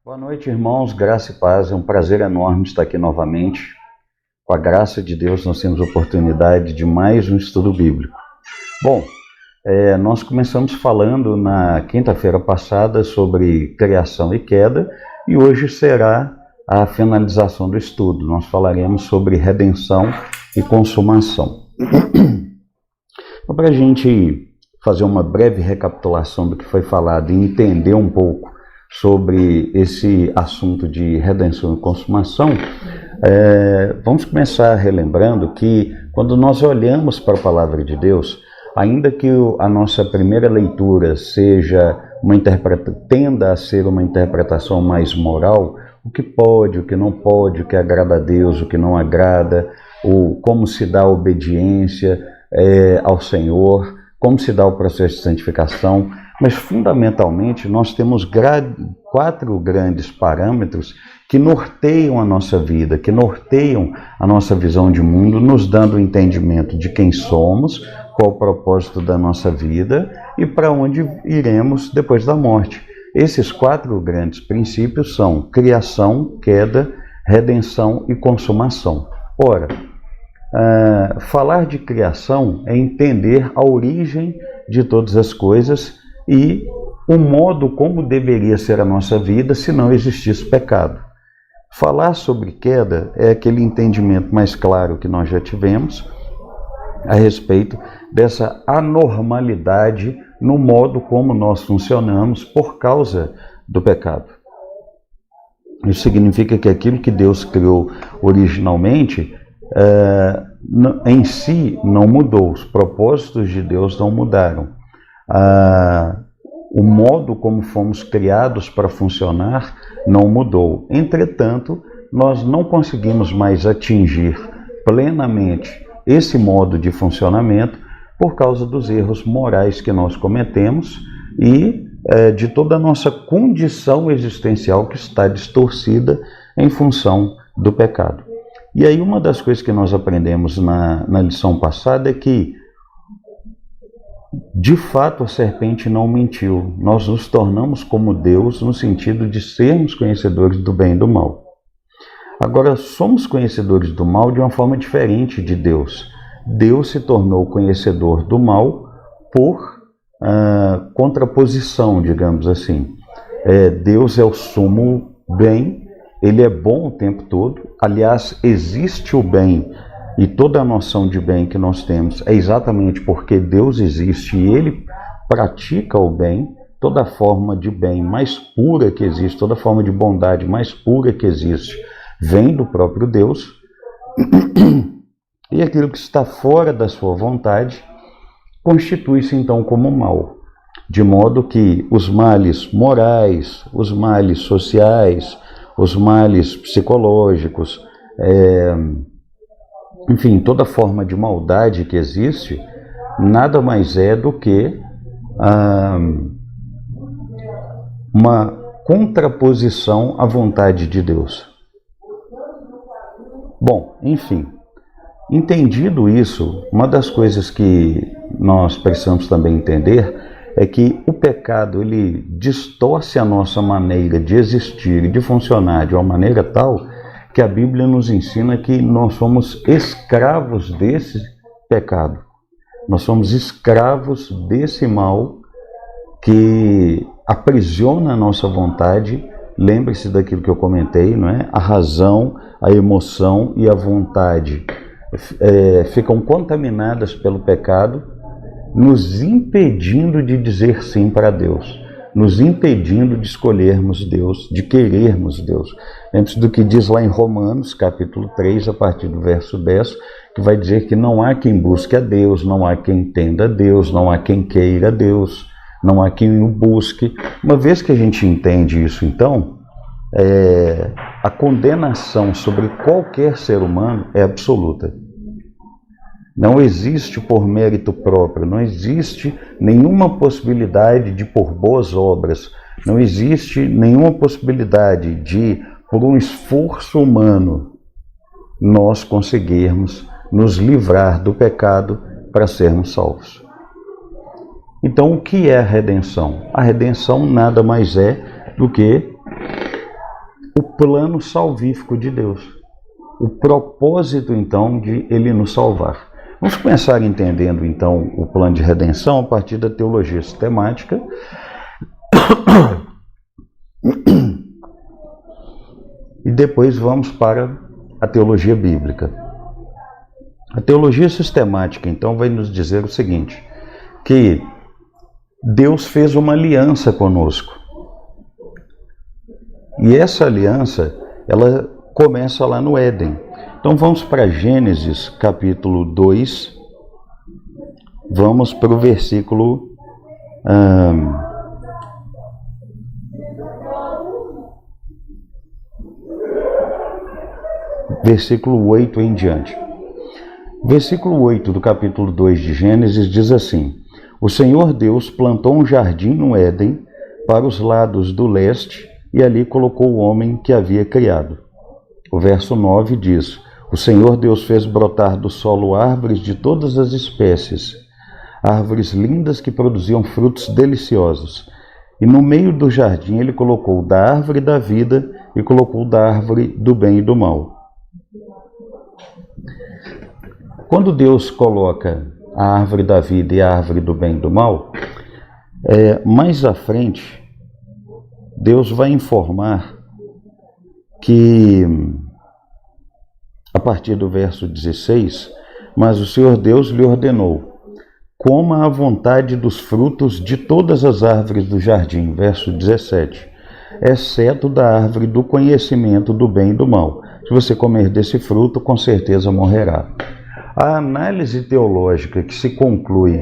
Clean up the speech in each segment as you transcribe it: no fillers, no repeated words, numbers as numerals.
Boa noite, irmãos, graça e paz. É um prazer enorme estar aqui novamente. Com a graça de Deus, nós temos a oportunidade de mais um estudo bíblico. Bom, nós começamos falando na quinta-feira passada sobre criação e queda, e hoje será a finalização do estudo. Nós falaremos sobre redenção e consumação. Então, para a gente fazer uma breve recapitulação do que foi falado e entender um pouco sobre esse assunto de redenção e consumação, vamos começar relembrando que quando nós olhamos para a palavra de Deus, ainda que a nossa primeira leitura tenda a ser uma interpretação mais moral, o que pode, o que não pode, o que agrada a Deus, o que não agrada, como se dá a obediência ao Senhor, como se dá o processo de santificação, mas fundamentalmente nós temos 4 grandes parâmetros que norteiam a nossa vida, que norteiam a nossa visão de mundo, nos dando o entendimento de quem somos, qual o propósito da nossa vida e para onde iremos depois da morte. Esses 4 grandes princípios são criação, queda, redenção e consumação. Ora, falar de criação é entender a origem de todas as coisas e o modo como deveria ser a nossa vida se não existisse pecado. Falar sobre queda é aquele entendimento mais claro que nós já tivemos a respeito dessa anormalidade no modo como nós funcionamos por causa do pecado. Isso significa que aquilo que Deus criou originalmente em si não mudou, os propósitos de Deus não mudaram. O modo como fomos criados para funcionar não mudou. Entretanto, nós não conseguimos mais atingir plenamente esse modo de funcionamento por causa dos erros morais que nós cometemos e de toda a nossa condição existencial que está distorcida em função do pecado. E aí uma das coisas que nós aprendemos na lição passada é que, de fato, a serpente não mentiu. Nós nos tornamos como Deus no sentido de sermos conhecedores do bem e do mal. Agora, somos conhecedores do mal de uma forma diferente de Deus. Deus se tornou conhecedor do mal por contraposição, digamos assim. Deus é o sumo bem, ele é bom o tempo todo. Aliás, existe o bem. E toda a noção de bem que nós temos é exatamente porque Deus existe e Ele pratica o bem. Toda forma de bem mais pura que existe, toda forma de bondade mais pura que existe, vem do próprio Deus. E aquilo que está fora da sua vontade constitui-se então como mal. De modo que os males morais, os males sociais, os males psicológicos, enfim, toda forma de maldade que existe, nada mais é do que uma contraposição à vontade de Deus. Bom, enfim, entendido isso, uma das coisas que nós precisamos também entender é que o pecado ele distorce a nossa maneira de existir e de funcionar de uma maneira tal que a Bíblia nos ensina que nós somos escravos desse pecado. Nós somos escravos desse mal que aprisiona a nossa vontade. Lembre-se daquilo que eu comentei, não é? A razão, a emoção e a vontade ficam contaminadas pelo pecado, nos impedindo de dizer sim para Deus, nos impedindo de escolhermos Deus, de querermos Deus. Antes do que diz lá em Romanos, capítulo 3, a partir do verso 10, que vai dizer que não há quem busque a Deus, não há quem entenda a Deus, não há quem queira a Deus, não há quem o busque. Uma vez que a gente entende isso, então, a condenação sobre qualquer ser humano é absoluta. Não existe por mérito próprio, não existe nenhuma possibilidade de por boas obras, não existe nenhuma possibilidade de, por um esforço humano, nós conseguirmos nos livrar do pecado para sermos salvos. Então, o que é a redenção? A redenção nada mais é do que o plano salvífico de Deus, o propósito então de Ele nos salvar. Vamos começar entendendo então o plano de redenção a partir da teologia sistemática. E depois vamos para a teologia bíblica. A teologia sistemática, então, vai nos dizer o seguinte, que Deus fez uma aliança conosco. E essa aliança, ela começa lá no Éden. Então vamos para Gênesis, capítulo 2, vamos para o versículo... versículo 8 em diante. Versículo 8 do capítulo 2 de Gênesis diz assim: O Senhor Deus plantou um jardim no Éden para os lados do leste e ali colocou o homem que havia criado. O verso 9 diz: O Senhor Deus fez brotar do solo árvores de todas as espécies, árvores lindas que produziam frutos deliciosos. E no meio do jardim ele colocou da árvore da vida e colocou da árvore do bem e do mal. Quando Deus coloca a árvore da vida e a árvore do bem e do mal, mais à frente, Deus vai informar que, a partir do verso 16, mas o Senhor Deus lhe ordenou: coma à vontade dos frutos de todas as árvores do jardim, verso 17, exceto da árvore do conhecimento do bem e do mal. Se você comer desse fruto, com certeza morrerá. A análise teológica que se conclui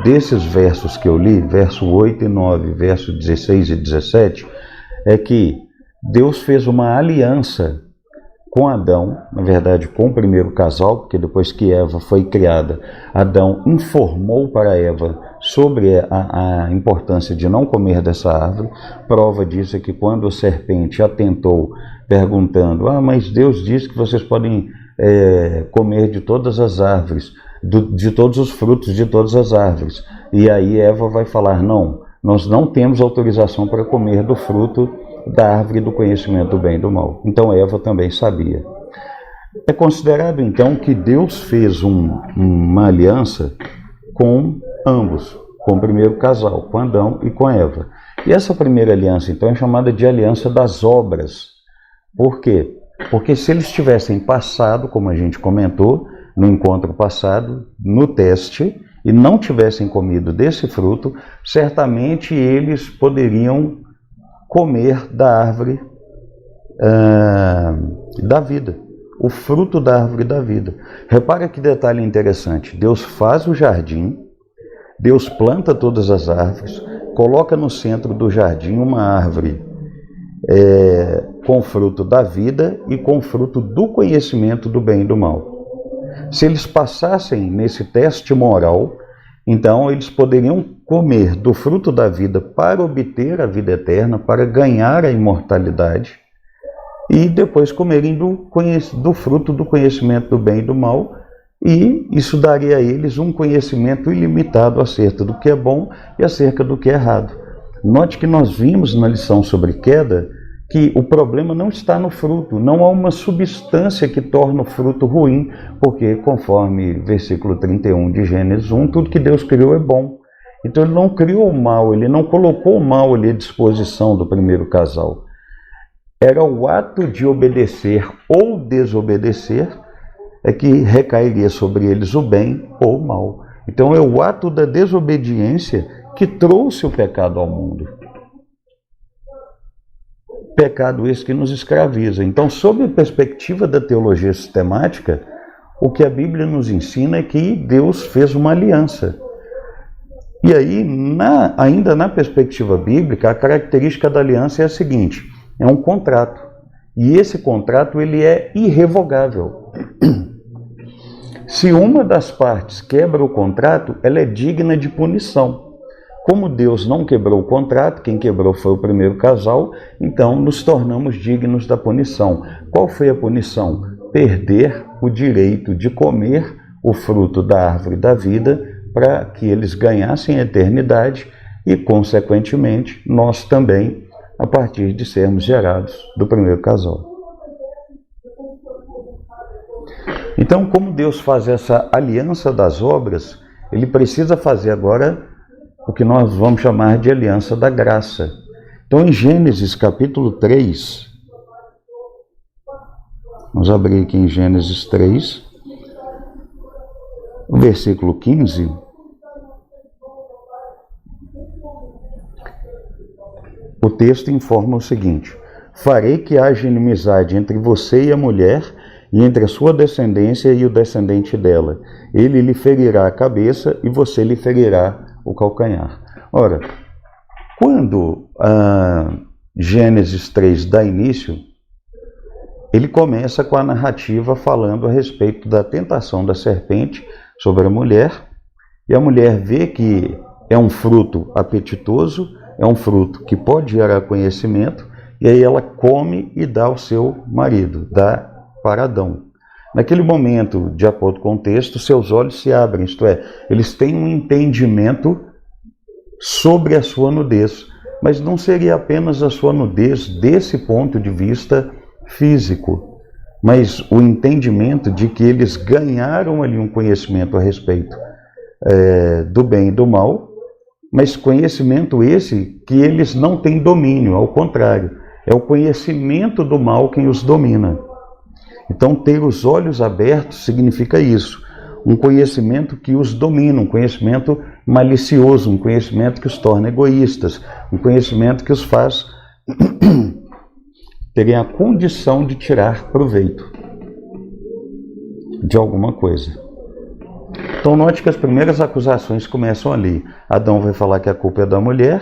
desses versos que eu li, verso 8 e 9, verso 16 e 17, é que Deus fez uma aliança com Adão, na verdade com o primeiro casal, porque depois que Eva foi criada, Adão informou para Eva sobre a importância de não comer dessa árvore. Prova disso é que quando a serpente a tentou perguntando: mas Deus disse que vocês podem comer de todas as árvores, de todos os frutos de todas as árvores. E aí Eva vai falar: não, nós não temos autorização para comer do fruto da árvore do conhecimento do bem e do mal. Então Eva também sabia. É considerado então que Deus fez uma aliança com ambos, com o primeiro casal, com Adão e com Eva. E essa primeira aliança então é chamada de aliança das obras. Por quê? Porque se eles tivessem passado, como a gente comentou no encontro passado, no teste, e não tivessem comido desse fruto, certamente eles poderiam comer da árvore da vida, o fruto da árvore da vida. Repara que detalhe interessante: Deus faz o jardim, Deus planta todas as árvores, coloca no centro do jardim uma árvore com fruto da vida e com fruto do conhecimento do bem e do mal. Se eles passassem nesse teste moral, então eles poderiam comer do fruto da vida para obter a vida eterna, para ganhar a imortalidade, e depois comerem do fruto do conhecimento do bem e do mal, e isso daria a eles um conhecimento ilimitado acerca do que é bom e acerca do que é errado. Note que nós vimos na lição sobre queda que o problema não está no fruto, não há uma substância que torna o fruto ruim, porque conforme versículo 31 de Gênesis 1, tudo que Deus criou é bom. Então ele não criou o mal, ele não colocou o mal ali à disposição do primeiro casal. Era o ato de obedecer ou desobedecer que recairia sobre eles o bem ou o mal. Então é o ato da desobediência que trouxe o pecado ao mundo. Pecado esse que nos escraviza. Então, sob a perspectiva da teologia sistemática, o que a Bíblia nos ensina é que Deus fez uma aliança. E aí, ainda na perspectiva bíblica, a característica da aliança é a seguinte: é um contrato. E esse contrato ele é irrevogável. Se uma das partes quebra o contrato, ela é digna de punição. Como Deus não quebrou o contrato, quem quebrou foi o primeiro casal, então nos tornamos dignos da punição. Qual foi a punição? Perder o direito de comer o fruto da árvore da vida para que eles ganhassem a eternidade e, consequentemente, nós também a partir de sermos gerados do primeiro casal. Então, como Deus faz essa aliança das obras, Ele precisa fazer agora o que nós vamos chamar de aliança da graça. Então, em Gênesis capítulo 3, vamos abrir aqui em Gênesis 3, o versículo 15. O texto informa o seguinte: farei que haja inimizade entre você e a mulher, e entre a sua descendência e o descendente dela. Ele lhe ferirá a cabeça e você lhe ferirá o calcanhar. Ora, quando Gênesis 3 dá início, ele começa com a narrativa falando a respeito da tentação da serpente sobre a mulher, e a mulher vê que é um fruto apetitoso, é um fruto que pode gerar conhecimento, e aí ela come e dá ao seu marido, dá para Adão. Naquele momento, de acordo com o texto, seus olhos se abrem, isto é, eles têm um entendimento sobre a sua nudez, mas não seria apenas a sua nudez desse ponto de vista físico, mas o entendimento de que eles ganharam ali um conhecimento a respeito do bem e do mal, mas conhecimento esse que eles não têm domínio, ao contrário, é o conhecimento do mal quem os domina. Então, ter os olhos abertos significa isso, um conhecimento que os domina, um conhecimento malicioso, um conhecimento que os torna egoístas, um conhecimento que os faz terem a condição de tirar proveito de alguma coisa. Então, note que as primeiras acusações começam ali. Adão vai falar que a culpa é da mulher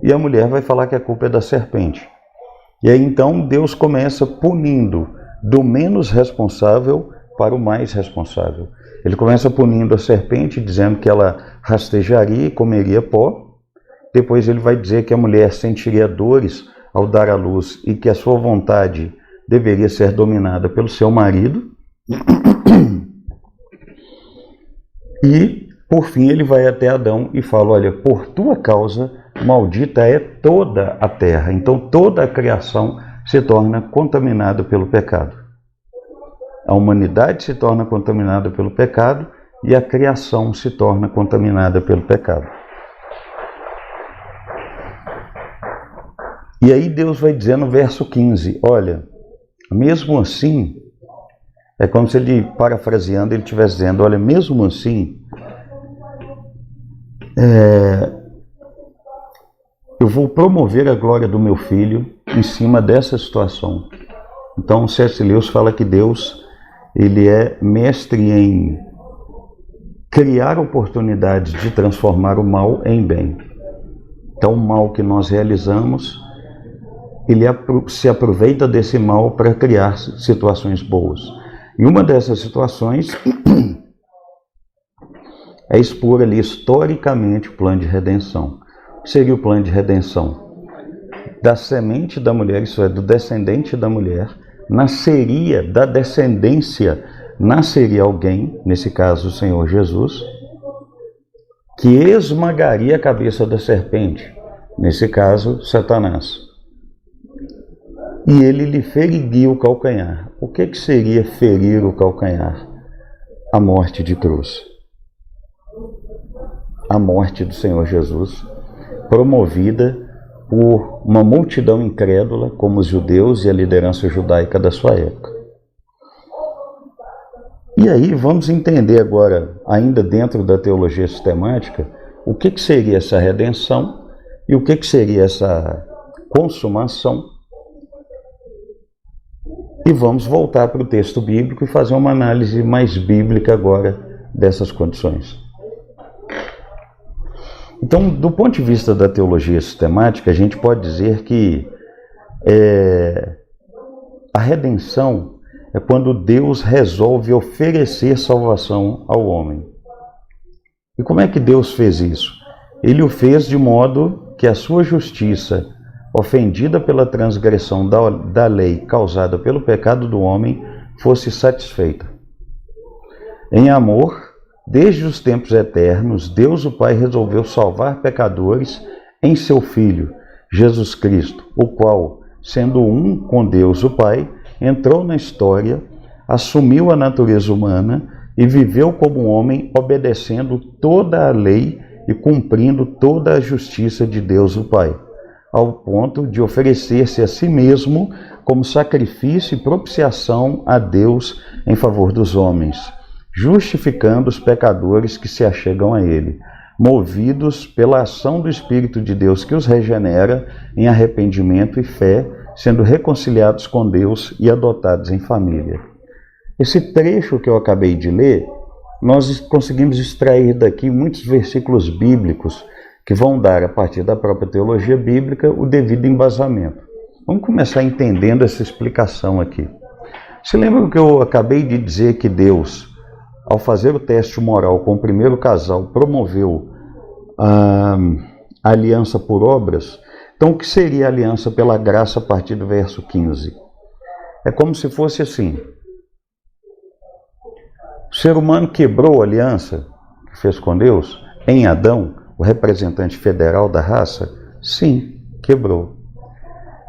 e a mulher vai falar que a culpa é da serpente. E aí, então, Deus começa punindo do menos responsável para o mais responsável. Ele começa punindo a serpente, dizendo que ela rastejaria e comeria pó. Depois ele vai dizer que a mulher sentiria dores ao dar à luz e que a sua vontade deveria ser dominada pelo seu marido. E, por fim, ele vai até Adão e fala: olha, por tua causa, maldita é toda a terra. Então, toda a criação se torna contaminada pelo pecado. A humanidade se torna contaminada pelo pecado e a criação se torna contaminada pelo pecado. E aí Deus vai dizer no verso 15, olha, mesmo assim, é como se ele, parafraseando, ele estivesse dizendo, olha, mesmo assim, eu vou promover a glória do meu filho em cima dessa situação. Então, C.S. Lewis fala que Deus, ele é mestre em criar oportunidades de transformar o mal em bem. Então, o mal que nós realizamos, ele se aproveita desse mal para criar situações boas. E uma dessas situações é expor ali historicamente o plano de redenção. O que seria o plano de redenção? Da semente da mulher, isso é, do descendente da mulher, nasceria, da descendência, nasceria alguém, nesse caso o Senhor Jesus, que esmagaria a cabeça da serpente, nesse caso Satanás. E ele lhe feriria o calcanhar. O que seria ferir o calcanhar? A morte de cruz. A morte do Senhor Jesus, promovida por uma multidão incrédula, como os judeus e a liderança judaica da sua época. E aí vamos entender agora, ainda dentro da teologia sistemática, o que seria essa redenção e o que seria essa consumação. E vamos voltar para o texto bíblico e fazer uma análise mais bíblica agora dessas condições. Então, do ponto de vista da teologia sistemática, a gente pode dizer que a redenção é quando Deus resolve oferecer salvação ao homem. E como é que Deus fez isso? Ele o fez de modo que a sua justiça, ofendida pela transgressão da lei causada pelo pecado do homem, fosse satisfeita. Em amor, desde os tempos eternos, Deus o Pai resolveu salvar pecadores em seu Filho, Jesus Cristo, o qual, sendo um com Deus o Pai, entrou na história, assumiu a natureza humana e viveu como um homem, obedecendo toda a lei e cumprindo toda a justiça de Deus o Pai, ao ponto de oferecer-se a si mesmo como sacrifício e propiciação a Deus em favor dos homens, justificando os pecadores que se achegam a Ele, movidos pela ação do Espírito de Deus que os regenera em arrependimento e fé, sendo reconciliados com Deus e adotados em família. Esse trecho que eu acabei de ler, nós conseguimos extrair daqui muitos versículos bíblicos que vão dar, a partir da própria teologia bíblica, o devido embasamento. Vamos começar entendendo essa explicação aqui. Se lembram que eu acabei de dizer que Deus, ao fazer o teste moral com o primeiro casal, promoveu a aliança por obras? Então, o que seria a aliança pela graça a partir do verso 15? É como se fosse assim: o ser humano quebrou a aliança que fez com Deus em Adão, o representante federal da raça? Sim, quebrou.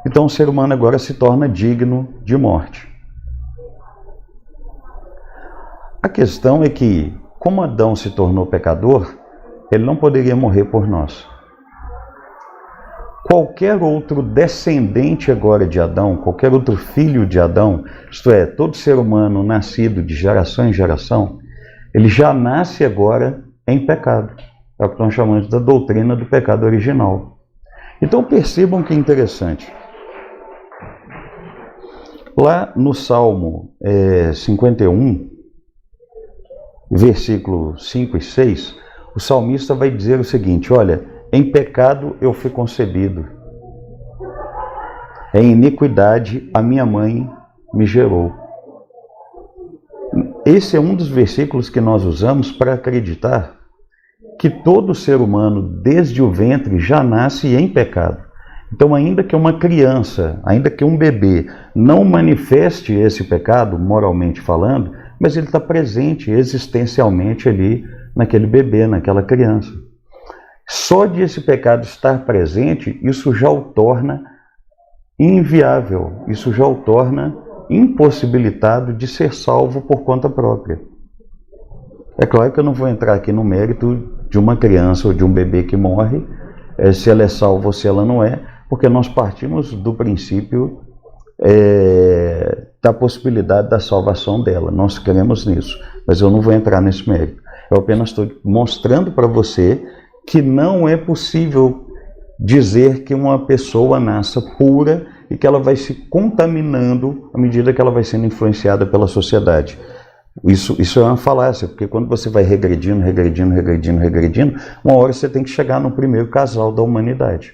Então o ser humano agora se torna digno de morte. A questão é que, como Adão se tornou pecador, ele não poderia morrer por nós. Qualquer outro descendente agora de Adão, qualquer outro filho de Adão, isto é, todo ser humano nascido de geração em geração, ele já nasce agora em pecado. É o que nós chamamos da doutrina do pecado original. Então percebam que interessante. Lá no Salmo 51, versículo 5 e 6, o salmista vai dizer o seguinte: olha, em pecado eu fui concebido, em iniquidade a minha mãe me gerou. Esse é um dos versículos que nós usamos para acreditar que todo ser humano, desde o ventre, já nasce em pecado. Então, ainda que uma criança, ainda que um bebê não manifeste esse pecado, moralmente falando, mas ele está presente existencialmente ali naquele bebê, naquela criança. Só de esse pecado estar presente, isso já o torna inviável, isso já o torna impossibilitado de ser salvo por conta própria. É claro que eu não vou entrar aqui no mérito de uma criança ou de um bebê que morre, se ela é salva ou se ela não é, porque nós partimos do princípio da possibilidade da salvação dela. Nós cremos nisso, mas eu não vou entrar nesse mérito. Eu apenas estou mostrando para você que não é possível dizer que uma pessoa nasça pura e que ela vai se contaminando à medida que ela vai sendo influenciada pela sociedade. Isso é uma falácia, porque quando você vai regredindo, uma hora você tem que chegar no primeiro casal da humanidade.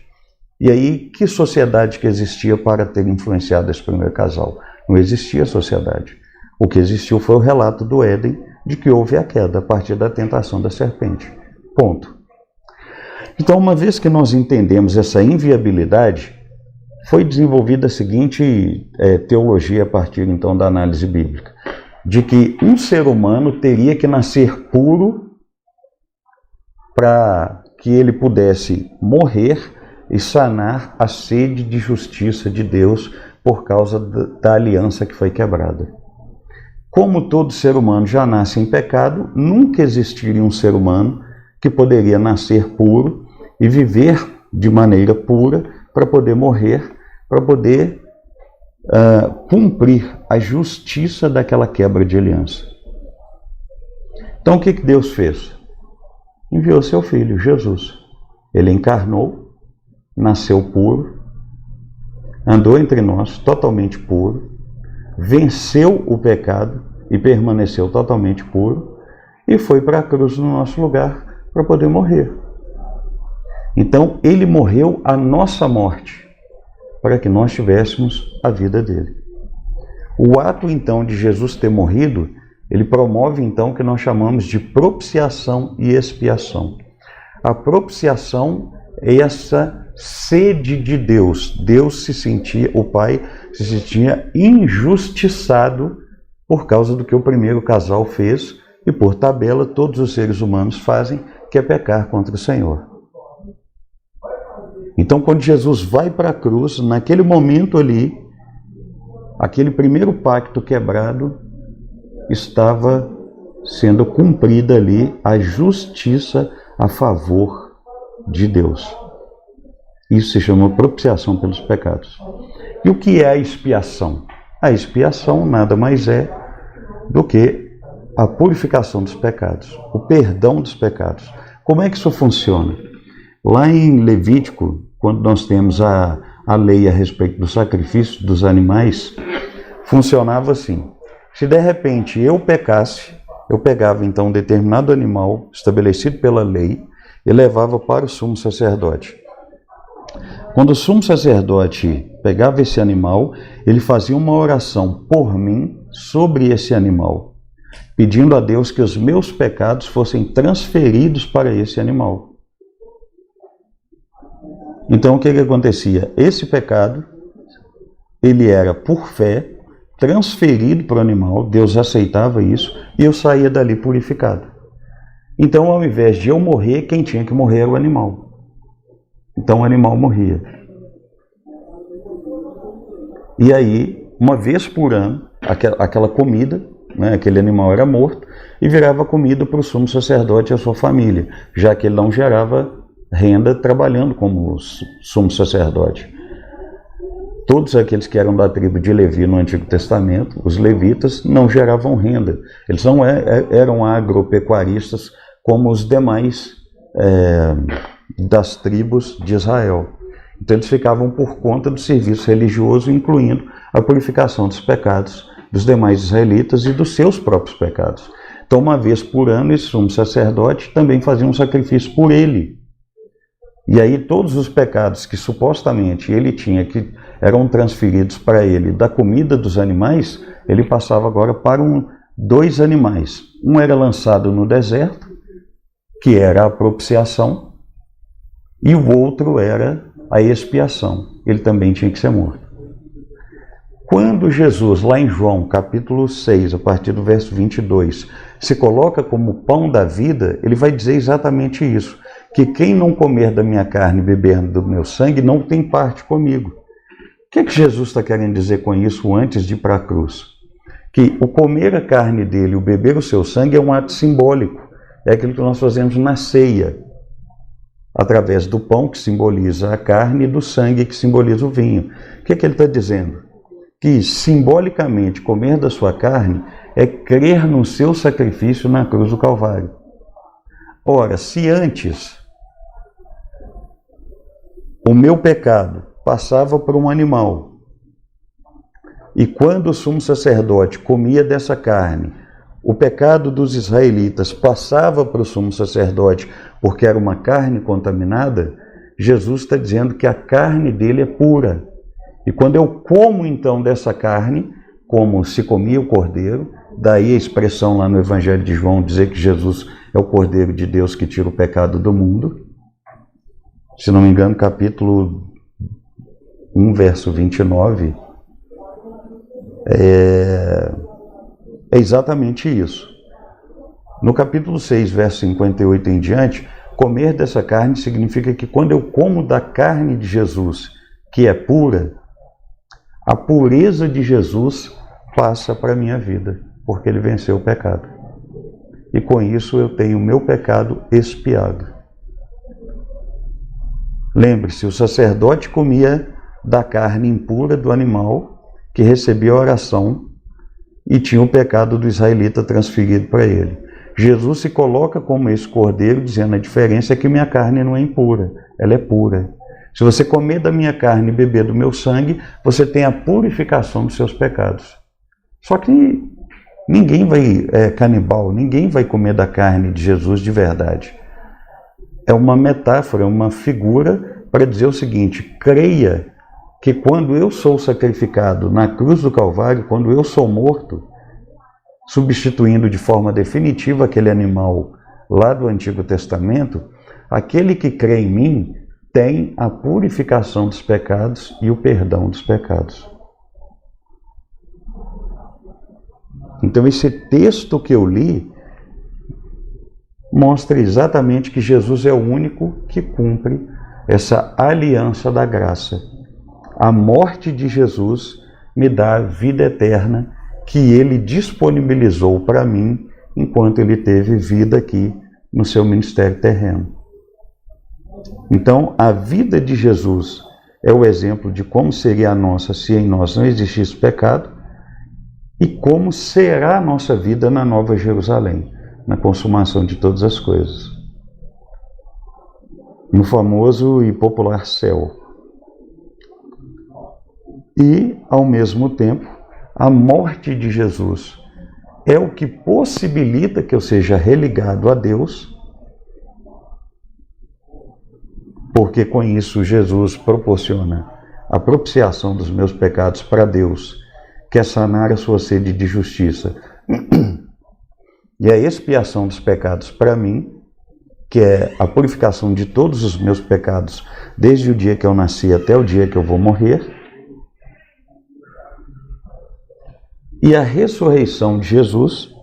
E aí, que sociedade que existia para ter influenciado esse primeiro casal? Não existia sociedade. O que existiu foi o relato do Éden, de que houve a queda a partir da tentação da serpente. Ponto. Então, uma vez que nós entendemos essa inviabilidade, foi desenvolvida a seguinte teologia a partir então da análise bíblica, de que um ser humano teria que nascer puro para que ele pudesse morrer e sanar a sede de justiça de Deus por causa da aliança que foi quebrada. Como todo ser humano já nasce em pecado, nunca existiria um ser humano que poderia nascer puro e viver de maneira pura para poder morrer, para poder cumprir a justiça daquela quebra de aliança. Então o que Deus fez? Enviou seu Filho, Jesus. Ele encarnou, nasceu puro, andou entre nós totalmente puro, venceu o pecado e permaneceu totalmente puro e foi para a cruz no nosso lugar para poder morrer. Então ele morreu a nossa morte para que nós tivéssemos a vida dele. O ato então de Jesus ter morrido, ele promove então o que nós chamamos de propiciação e expiação. A propiciação é essa sede de Deus. Deus se sentia, o Pai se sentia injustiçado por causa do que o primeiro casal fez e por tabela todos os seres humanos fazem, que é pecar contra o Senhor. Então, quando Jesus vai para a cruz, naquele momento ali, aquele primeiro pacto quebrado, estava sendo cumprida ali a justiça a favor de Deus. Isso se chama propiciação pelos pecados. E o que é a expiação? A expiação nada mais é do que a purificação dos pecados, o perdão dos pecados. Como é que isso funciona? Lá em Levítico, quando nós temos a lei a respeito do sacrifício dos animais, funcionava assim. Se de repente eu pecasse, eu pegava então um determinado animal estabelecido pela lei e levava para o sumo sacerdote. Quando o sumo sacerdote pegava esse animal, ele fazia uma oração por mim sobre esse animal, pedindo a Deus que os meus pecados fossem transferidos para esse animal. Então o que acontecia? Esse pecado, ele era por fé, transferido para o animal, Deus aceitava isso, e eu saía dali purificado. Então, ao invés de eu morrer, quem tinha que morrer era o animal. Então o animal morria. E aí, uma vez por ano, aquela comida, né, aquele animal era morto, e virava comida para o sumo sacerdote e a sua família, já que ele não gerava renda trabalhando como sumo sacerdote. Todos aqueles que eram da tribo de Levi no Antigo Testamento, os levitas, não geravam renda. Eles não eram agropecuaristas como os demais das tribos de Israel. Então eles ficavam por conta do serviço religioso, incluindo a purificação dos pecados dos demais israelitas e dos seus próprios pecados. Então, uma vez por ano, esse sumo sacerdote também fazia um sacrifício por ele. E aí todos os pecados que supostamente ele tinha, que eram transferidos para ele da comida dos animais, ele passava agora para dois animais. Um era lançado no deserto, que era a propiciação, e o outro era a expiação. Ele também tinha que ser morto. Quando Jesus, lá em João, capítulo 6, a partir do verso 22, se coloca como pão da vida, ele vai dizer exatamente isso, que quem não comer da minha carne e beber do meu sangue não tem parte comigo. O que Jesus está querendo dizer com isso antes de ir para a cruz? Que o comer a carne dele, o beber o seu sangue é um ato simbólico. É aquilo que nós fazemos na ceia, através do pão, que simboliza a carne, e do sangue, que simboliza o vinho. O que ele está dizendo? Que simbolicamente comer da sua carne é crer no seu sacrifício na cruz do Calvário. Ora, se antes o meu pecado passava por um animal, e quando o sumo sacerdote comia dessa carne, o pecado dos israelitas passava para o sumo sacerdote porque era uma carne contaminada, Jesus está dizendo que a carne dele é pura. E quando eu como então dessa carne, como se comia o cordeiro, daí a expressão lá no Evangelho de João dizer que Jesus é o Cordeiro de Deus que tira o pecado do mundo. Se não me engano, capítulo 1, verso 29, é exatamente isso. No capítulo 6, verso 58 em diante, comer dessa carne significa que quando eu como da carne de Jesus, que é pura, a pureza de Jesus passa para a minha vida, porque ele venceu o pecado. E com isso eu tenho o meu pecado expiado. Lembre-se, o sacerdote comia da carne impura do animal que recebia a oração e tinha o pecado do israelita transferido para ele. Jesus se coloca como esse cordeiro, dizendo: a diferença é que minha carne não é impura, ela é pura. Se você comer da minha carne e beber do meu sangue, você tem a purificação dos seus pecados. Só que ninguém vai canibal, ninguém vai comer da carne de Jesus de verdade. É uma metáfora, é uma figura para dizer o seguinte: creia que quando eu sou sacrificado na cruz do Calvário, quando eu sou morto, substituindo de forma definitiva aquele animal lá do Antigo Testamento, aquele que crê em mim tem a purificação dos pecados e o perdão dos pecados. Então esse texto que eu li mostra exatamente que Jesus é o único que cumpre essa aliança da graça. A morte de Jesus me dá a vida eterna que ele disponibilizou para mim enquanto ele teve vida aqui no seu ministério terreno. Então, a vida de Jesus é o exemplo de como seria a nossa se em nós não existisse pecado e como será a nossa vida na Nova Jerusalém, na consumação de todas as coisas. No famoso e popular céu. E, ao mesmo tempo, a morte de Jesus é o que possibilita que eu seja religado a Deus, porque com isso Jesus proporciona a propiciação dos meus pecados para Deus, que é sanar a sua sede de justiça, e a expiação dos pecados para mim, que é a purificação de todos os meus pecados, desde o dia que eu nasci até o dia que eu vou morrer. E a ressurreição de Jesus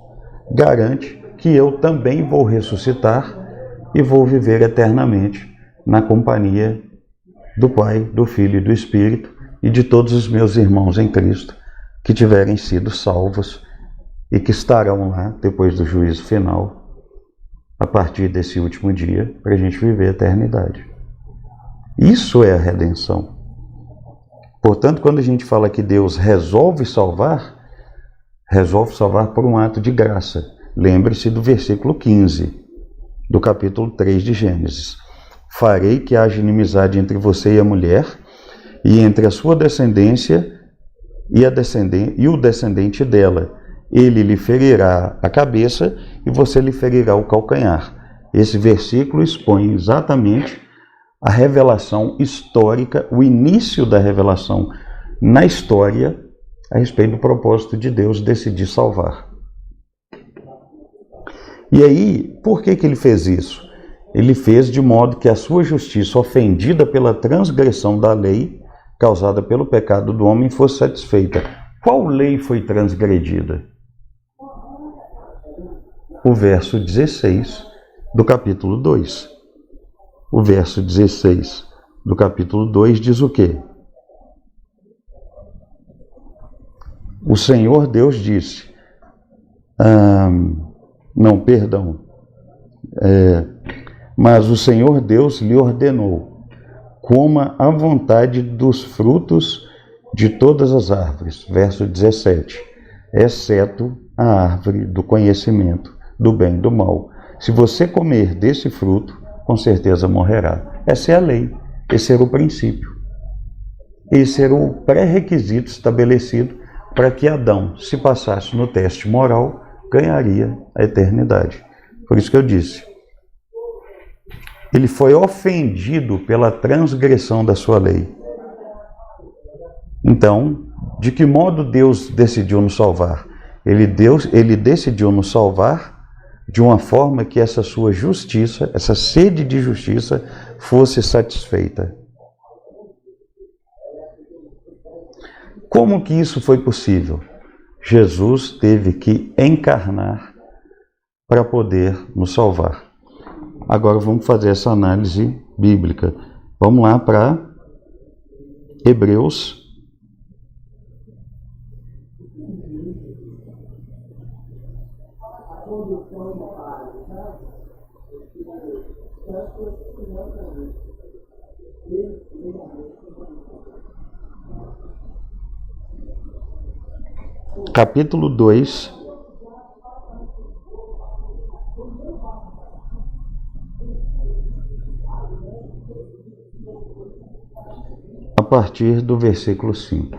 garante que eu também vou ressuscitar e vou viver eternamente na companhia do Pai, do Filho e do Espírito e de todos os meus irmãos em Cristo que tiverem sido salvos e que estarão lá depois do juízo final, a partir desse último dia, para a gente viver a eternidade. Isso é a redenção. Portanto, quando a gente fala que Deus resolve salvar por um ato de graça. Lembre-se do versículo 15 do capítulo 3 de Gênesis. Farei que haja inimizade entre você e a mulher, e entre a sua descendência e o descendente dela. Ele lhe ferirá a cabeça e você lhe ferirá o calcanhar. Esse versículo expõe exatamente a revelação histórica, o início da revelação na história a respeito do propósito de Deus decidir salvar. E aí, por que ele fez isso? Ele fez de modo que a sua justiça, ofendida pela transgressão da lei, causada pelo pecado do homem, fosse satisfeita. Qual lei foi transgredida? O verso 16 do capítulo 2. O verso 16 do capítulo 2 diz o quê? O Senhor Deus disse, mas o Senhor Deus lhe ordenou, coma à vontade dos frutos de todas as árvores, verso 17, exceto a árvore do conhecimento do bem e do mal. Se você comer desse fruto, com certeza morrerá. Essa é a lei, esse era o princípio. Esse era o pré-requisito estabelecido para que Adão, se passasse no teste moral, ganharia a eternidade. Por isso que eu disse, ele foi ofendido pela transgressão da sua lei. Então, de que modo Deus decidiu nos salvar? Ele decidiu nos salvar de uma forma que essa sua justiça, essa sede de justiça, fosse satisfeita. Como que isso foi possível? Jesus teve que encarnar para poder nos salvar. Agora vamos fazer essa análise bíblica. Vamos lá para Hebreus. Capítulo 2, a partir do versículo 5.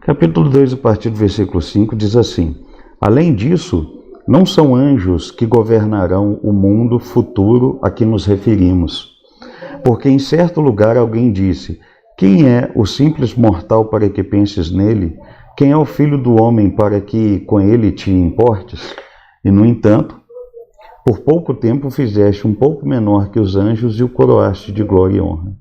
Capítulo 2, a partir do versículo 5, diz assim: além disso, não são anjos que governarão o mundo futuro a que nos referimos. Porque em certo lugar alguém disse: quem é o simples mortal para que penses nele? Quem é o filho do homem para que com ele te importes? E, no entanto, por pouco tempo fizeste um pouco menor que os anjos e o coroaste de glória e honra.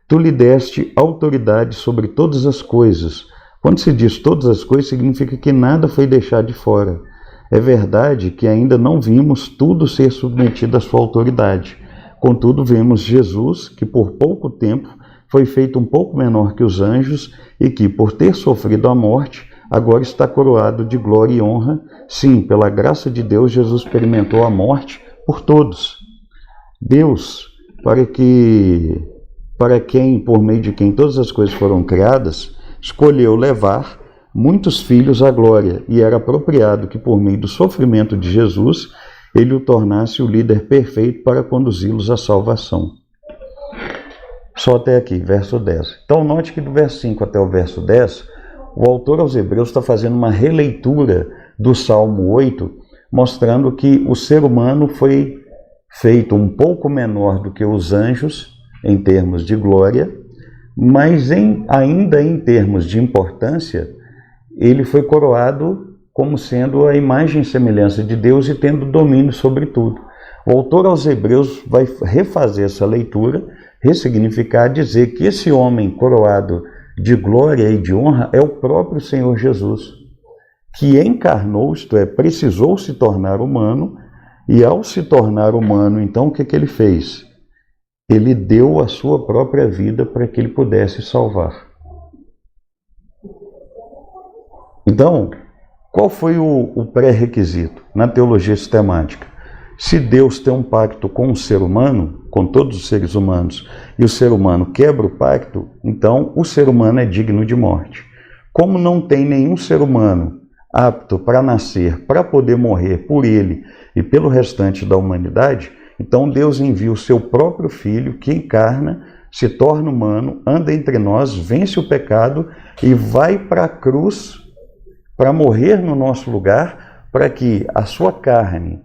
Tu lhe deste autoridade sobre todas as coisas. Quando se diz todas as coisas, significa que nada foi deixado de fora. É verdade que ainda não vimos tudo ser submetido à sua autoridade. Contudo, vemos Jesus, que por pouco tempo foi feito um pouco menor que os anjos e que, por ter sofrido a morte, agora está coroado de glória e honra. Sim, pela graça de Deus, Jesus experimentou a morte por todos. Deus, para quem, por meio de quem todas as coisas foram criadas, escolheu levar muitos filhos à glória, e era apropriado que, por meio do sofrimento de Jesus, ele o tornasse o líder perfeito para conduzi-los à salvação. Só até aqui, verso 10. Então, note que do verso 5 até o verso 10, o autor aos Hebreus está fazendo uma releitura do Salmo 8, mostrando que o ser humano foi feito um pouco menor do que os anjos, em termos de glória, mas ainda em termos de importância, ele foi coroado como sendo a imagem e semelhança de Deus e tendo domínio sobre tudo. O autor aos Hebreus vai refazer essa leitura, ressignificar, dizer que esse homem coroado de glória e de honra é o próprio Senhor Jesus, que encarnou, isto é, precisou se tornar humano, e ao se tornar humano, então, o que ele fez? Ele deu a sua própria vida para que ele pudesse salvar. Então, qual foi o pré-requisito na teologia sistemática? Se Deus tem um pacto com o ser humano, com todos os seres humanos, e o ser humano quebra o pacto, então o ser humano é digno de morte. Como não tem nenhum ser humano apto para nascer, para poder morrer por ele e pelo restante da humanidade, então Deus envia o seu próprio Filho, que encarna, se torna humano, anda entre nós, vence o pecado e vai para a cruz para morrer no nosso lugar, para que a sua carne,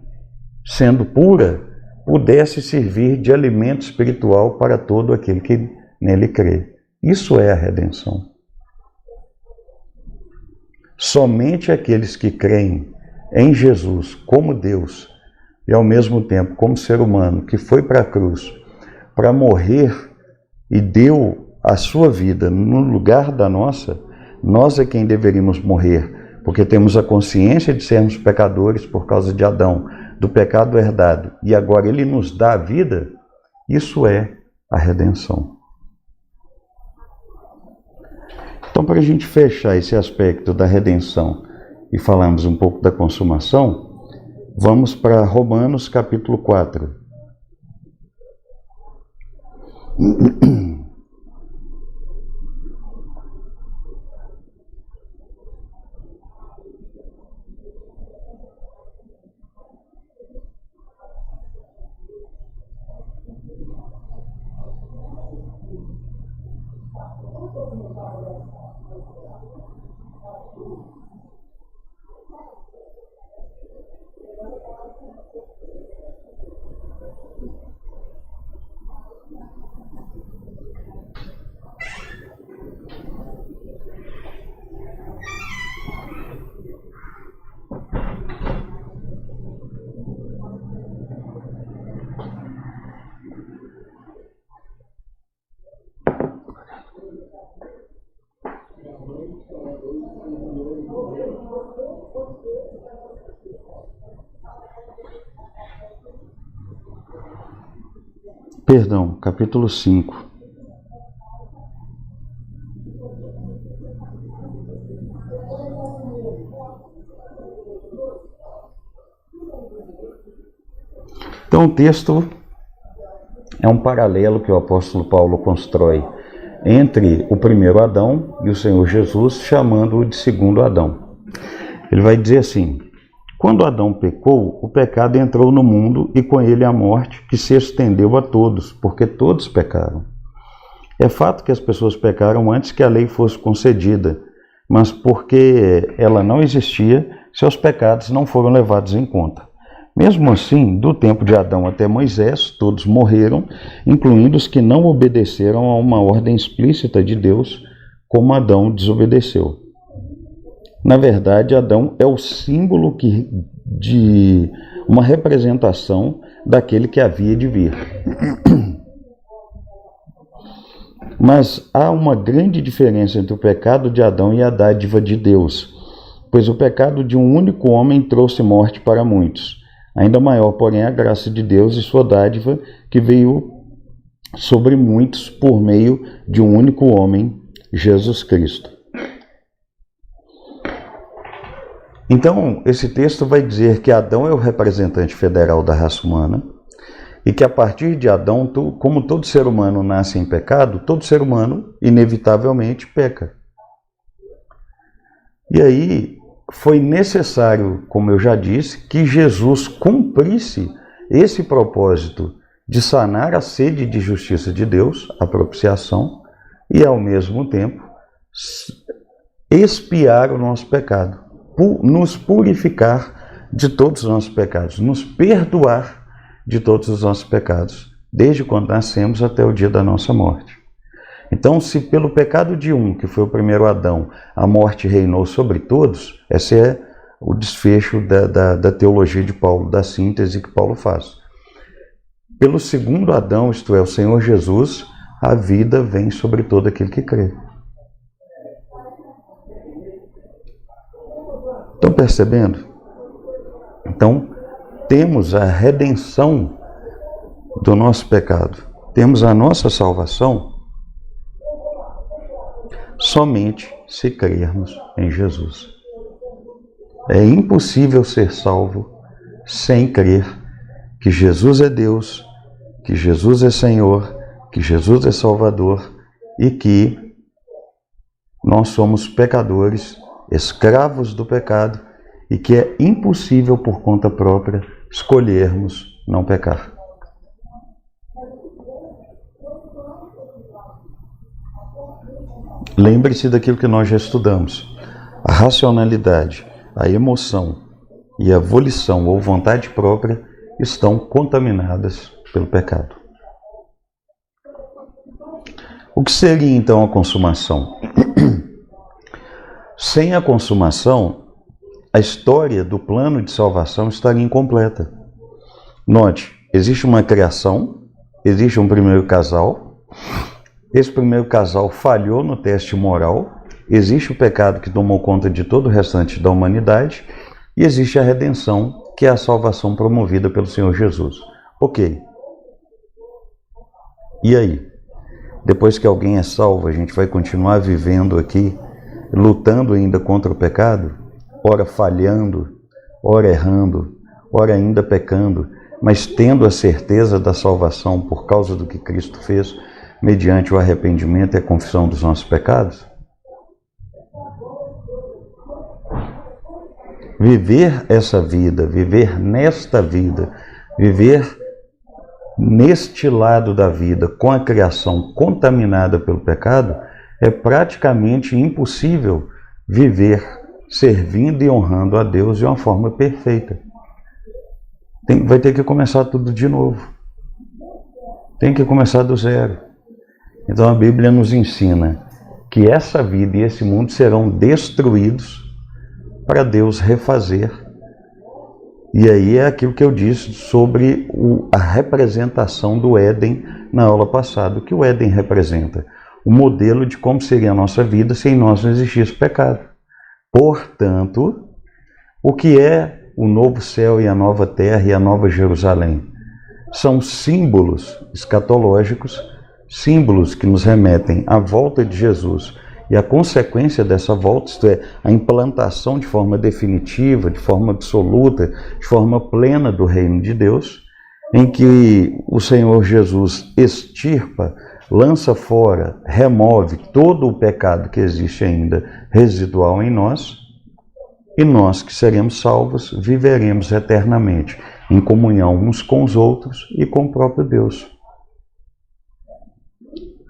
sendo pura, pudesse servir de alimento espiritual para todo aquele que nele crê. Isso é a redenção. Somente aqueles que creem em Jesus como Deus e ao mesmo tempo como ser humano, que foi para a cruz para morrer e deu a sua vida no lugar da nossa, nós é quem deveríamos morrer, porque temos a consciência de sermos pecadores por causa de Adão, do pecado herdado, e agora ele nos dá a vida. Isso é a redenção. Então, para a gente fechar esse aspecto da redenção e falarmos um pouco da consumação, vamos para Romanos capítulo 4. Perdão, capítulo 5. Então, o texto é um paralelo que o apóstolo Paulo constrói entre o primeiro Adão e o Senhor Jesus, chamando-o de segundo Adão. Ele vai dizer assim: quando Adão pecou, o pecado entrou no mundo e com ele a morte, que se estendeu a todos, porque todos pecaram. É fato que as pessoas pecaram antes que a lei fosse concedida, mas porque ela não existia, seus pecados não foram levados em conta. Mesmo assim, do tempo de Adão até Moisés, todos morreram, incluindo os que não obedeceram a uma ordem explícita de Deus, como Adão desobedeceu. Na verdade, Adão é o símbolo de uma representação daquele que havia de vir. Mas há uma grande diferença entre o pecado de Adão e a dádiva de Deus, pois o pecado de um único homem trouxe morte para muitos. Ainda maior, porém, a graça de Deus e sua dádiva que veio sobre muitos por meio de um único homem, Jesus Cristo. Então, esse texto vai dizer que Adão é o representante federal da raça humana e que a partir de Adão, como todo ser humano nasce em pecado, todo ser humano inevitavelmente peca. E aí foi necessário, como eu já disse, que Jesus cumprisse esse propósito de sanar a sede de justiça de Deus, a propiciação, e ao mesmo tempo expiar o nosso pecado, nos purificar de todos os nossos pecados, nos perdoar de todos os nossos pecados, desde quando nascemos até o dia da nossa morte. Então, se pelo pecado de um, que foi o primeiro Adão, a morte reinou sobre todos, esse é o desfecho da teologia de Paulo, da síntese que Paulo faz. Pelo segundo Adão, isto é, o Senhor Jesus, a vida vem sobre todo aquele que crê. Estão percebendo? Então, temos a redenção do nosso pecado, temos a nossa salvação somente se crermos em Jesus. É impossível ser salvo sem crer que Jesus é Deus, que Jesus é Senhor, que Jesus é Salvador e que nós somos pecadores, escravos do pecado e que é impossível por conta própria escolhermos não pecar. Lembre-se daquilo que nós já estudamos. A racionalidade, a emoção e a volição ou vontade própria estão contaminadas pelo pecado. O que seria então a consumação? Sem a consumação, a história do plano de salvação estaria incompleta. Note, existe uma criação, existe um primeiro casal. Esse primeiro casal falhou no teste moral, existe o pecado que tomou conta de todo o restante da humanidade e existe a redenção, que é a salvação promovida pelo Senhor Jesus. Ok. E aí? Depois que alguém é salvo, a gente vai continuar vivendo aqui, lutando ainda contra o pecado? Ora falhando, ora errando, ora ainda pecando, mas tendo a certeza da salvação por causa do que Cristo fez, mediante o arrependimento e a confissão dos nossos pecados? Viver essa vida, viver nesta vida, viver neste lado da vida com a criação contaminada pelo pecado, é praticamente impossível viver servindo e honrando a Deus de uma forma perfeita. Vai ter que começar tudo de novo. Tem que começar do zero. Então a Bíblia nos ensina que essa vida e esse mundo serão destruídos para Deus refazer. E aí é aquilo que eu disse sobre a representação do Éden na aula passada. O que o Éden representa? O modelo de como seria a nossa vida se em nós não existisse pecado. Portanto, o que é o novo céu e a nova terra e a nova Jerusalém? São símbolos escatológicos, símbolos que nos remetem à volta de Jesus e a consequência dessa volta, isto é, a implantação de forma definitiva, de forma absoluta, de forma plena do reino de Deus, em que o Senhor Jesus extirpa, lança fora, remove todo o pecado que existe ainda residual em nós, e nós que seremos salvos viveremos eternamente em comunhão uns com os outros e com o próprio Deus.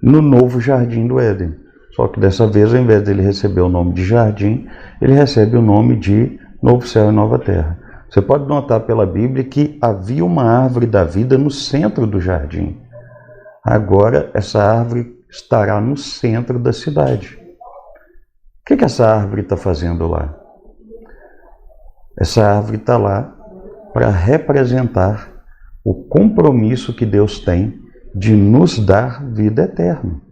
No novo jardim do Éden. Só que dessa vez, ao invés de ele receber o nome de jardim, ele recebe o nome de novo céu e nova terra. Você pode notar pela Bíblia que havia uma árvore da vida no centro do jardim. Agora, essa árvore estará no centro da cidade. O que essa árvore está fazendo lá? Essa árvore está lá para representar o compromisso que Deus tem de nos dar vida eterna.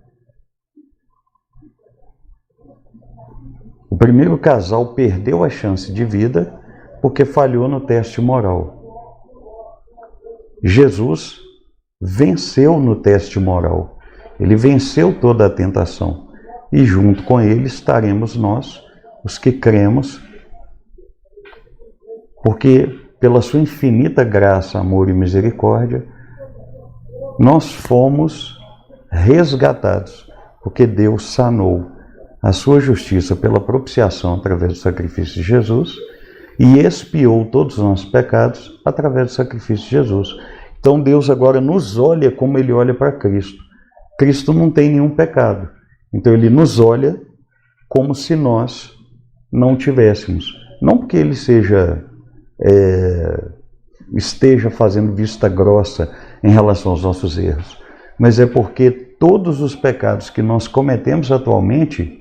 O primeiro casal perdeu a chance de vida porque falhou no teste moral. Jesus venceu no teste moral. Ele venceu toda a tentação. E junto com ele estaremos nós, os que cremos, porque pela sua infinita graça, amor e misericórdia, nós fomos resgatados, porque Deus sanou a sua justiça pela propiciação através do sacrifício de Jesus e expiou todos os nossos pecados através do sacrifício de Jesus. Então Deus agora nos olha como Ele olha para Cristo. Cristo não tem nenhum pecado. Então Ele nos olha como se nós não tivéssemos. Não porque Ele esteja fazendo vista grossa em relação aos nossos erros, mas é porque todos os pecados que nós cometemos atualmente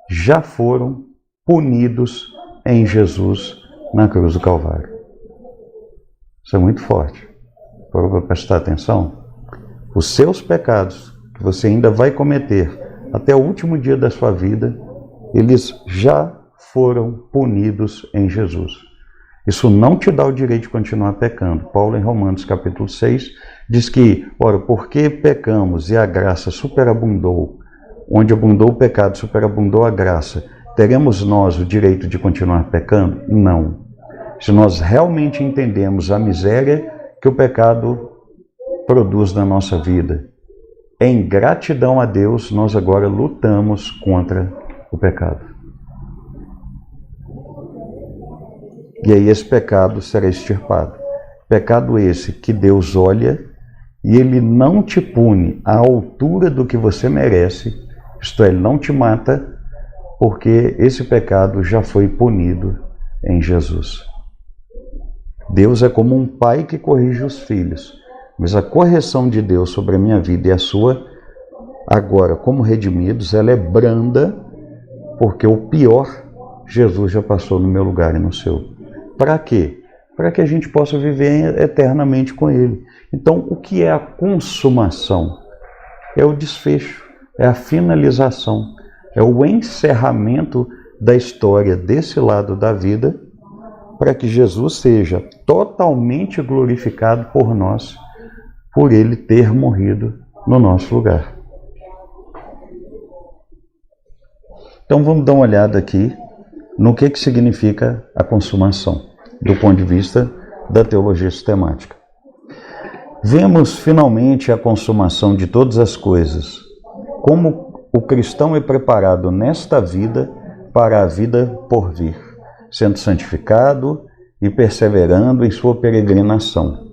já foram punidos em Jesus na cruz do Calvário. Isso é muito forte. Para prestar atenção, os seus pecados que você ainda vai cometer até o último dia da sua vida, eles já foram punidos em Jesus. Isso não te dá o direito de continuar pecando. Paulo, em Romanos capítulo 6, diz que, ora, porque pecamos e a graça superabundou, onde abundou o pecado, superabundou a graça, teremos nós o direito de continuar pecando? Não. Se nós realmente entendemos a miséria que o pecado produz na nossa vida, em gratidão a Deus, nós agora lutamos contra o pecado. E aí esse pecado será extirpado. Pecado esse que Deus olha e Ele não te pune à altura do que você merece, isto é, Ele não te mata, porque esse pecado já foi punido em Jesus. Deus é como um pai que corrige os filhos, mas a correção de Deus sobre a minha vida e a sua, agora como redimidos, ela é branda, porque o pior Jesus já passou no meu lugar e no seu. Para quê? Para que a gente possa viver eternamente com Ele. Então, o que é a consumação? É o desfecho, é a finalização, é o encerramento da história desse lado da vida, para que Jesus seja totalmente glorificado por nós, por Ele ter morrido no nosso lugar. Então, vamos dar uma olhada aqui no que significa a consumação, do ponto de vista da teologia sistemática. Vemos finalmente a consumação de todas as coisas, como o cristão é preparado nesta vida para a vida por vir, sendo santificado e perseverando em sua peregrinação.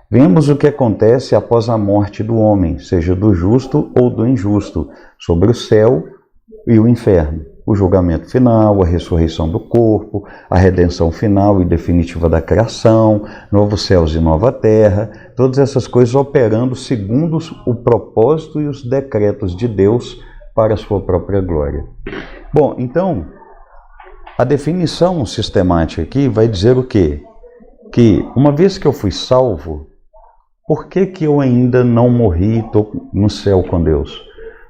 Vemos o que acontece após a morte do homem, seja do justo ou do injusto, sobre o céu e o inferno. O julgamento final, a ressurreição do corpo, a redenção final e definitiva da criação, novos céus e nova terra, todas essas coisas operando segundo o propósito e os decretos de Deus para a sua própria glória. Bom, então, a definição sistemática aqui vai dizer o quê? Que uma vez que eu fui salvo, por que eu ainda não morri e estou no céu com Deus?